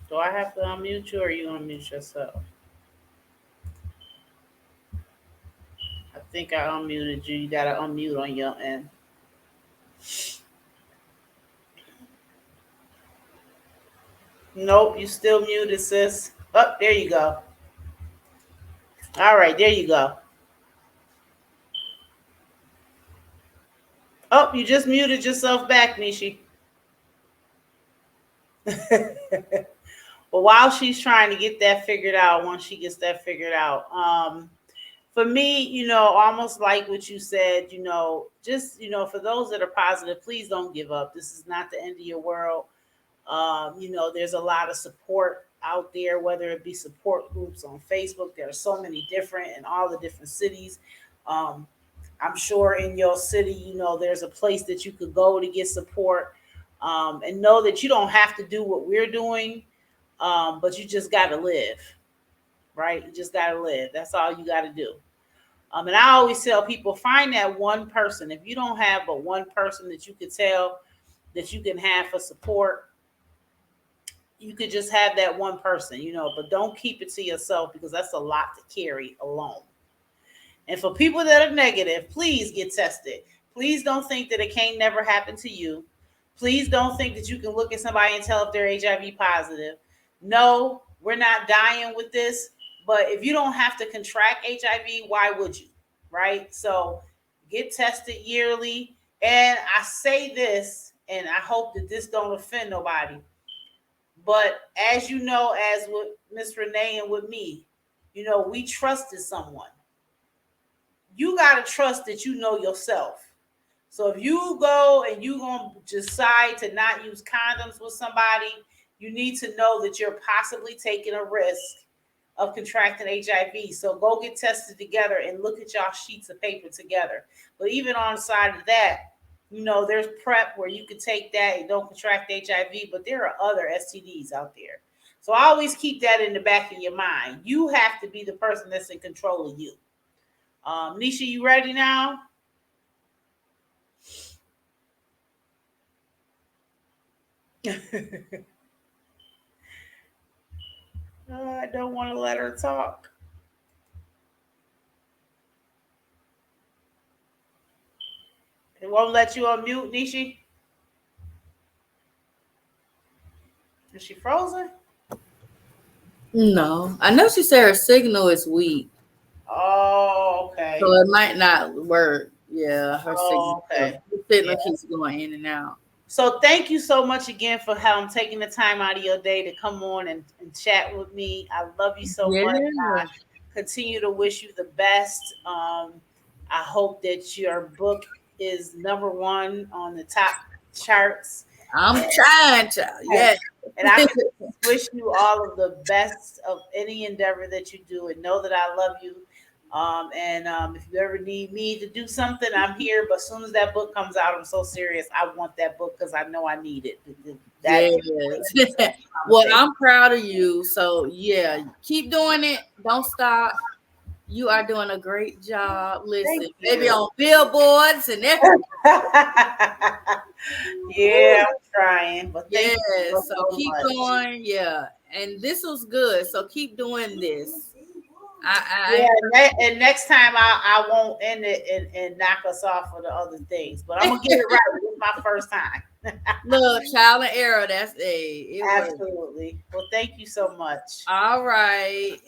Speaker 1: Do I have to unmute you or you unmute yourself? I think I unmuted you. You got to unmute on your end. Nope, you still muted, sis. Oh, there you go. All right, there you go. Oh, you just muted yourself back, Nishi. But while she's trying to get that figured out, once she gets that figured out, for me, almost like what you said, just, for those that are positive, please don't give up. This is not the end of your world. There's a lot of support out there, whether it be support groups on Facebook. There are so many different in all the different cities. Um, I'm sure in your city, there's a place that you could go to get support, and know that you don't have to do what we're doing, but you just got to live, right? You just got to live. That's all you got to do. And I always tell people, find that one person. If you don't have but one person that you could tell that you can have for support, you could just have that one person, but don't keep it to yourself, because that's a lot to carry alone. And for people that are negative, please get tested. Please don't think that it can't never happen to you. Please don't think that you can look at somebody and tell if they're HIV positive. No, we're not dying with this. But if you don't have to contract HIV, why would you? Right? So Get tested yearly. And I say this, and I hope that this don't offend nobody. But as you know, as with Miss Renee and with me, we trusted someone. You gotta trust that you know yourself. So if you go and you gonna decide to not use condoms with somebody, you need to know that you're possibly taking a risk of contracting HIV. So go get tested together and look at y'all sheets of paper together. But even on the side of that, there's PrEP where you can take that and don't contract HIV, but there are other STDs out there. So always keep that in the back of your mind. You have to be the person that's in control of you. Nisha, you ready now? I don't want to let her talk. It won't let you unmute, Nishi. Is she frozen?
Speaker 2: No, I know she said her signal is weak,
Speaker 1: Oh, okay.
Speaker 2: so it might not work. Yeah, her
Speaker 1: Oh, okay.
Speaker 2: signal
Speaker 1: Yeah.
Speaker 2: keeps going in and out.
Speaker 1: So thank you so much again for taking the time out of your day to come on and chat with me. I love you so much. I
Speaker 2: Yeah.
Speaker 1: continue to wish you the best. I hope that your book is number one on the top charts.
Speaker 2: I'm trying to. Yeah.
Speaker 1: And I wish you all of the best of any endeavor that you do, and know that I love you. If you ever need me to do something, I'm here. But as soon as that book comes out, I'm so serious. I want that book because I know I need it.
Speaker 2: Yes. Well, I'm proud of you. So yeah, keep doing it. Don't stop. You are doing a great job. Listen, maybe on billboards and everything.
Speaker 1: Yeah, I'm trying. But
Speaker 2: yeah,
Speaker 1: so
Speaker 2: keep going. Yeah, and this was good. So keep doing this.
Speaker 1: And next time I won't end it and knock us off for the other things. But I'm gonna get it right. This is my first time.
Speaker 2: Look, trial and error. That's
Speaker 1: absolutely. Well, thank you so much.
Speaker 2: All right.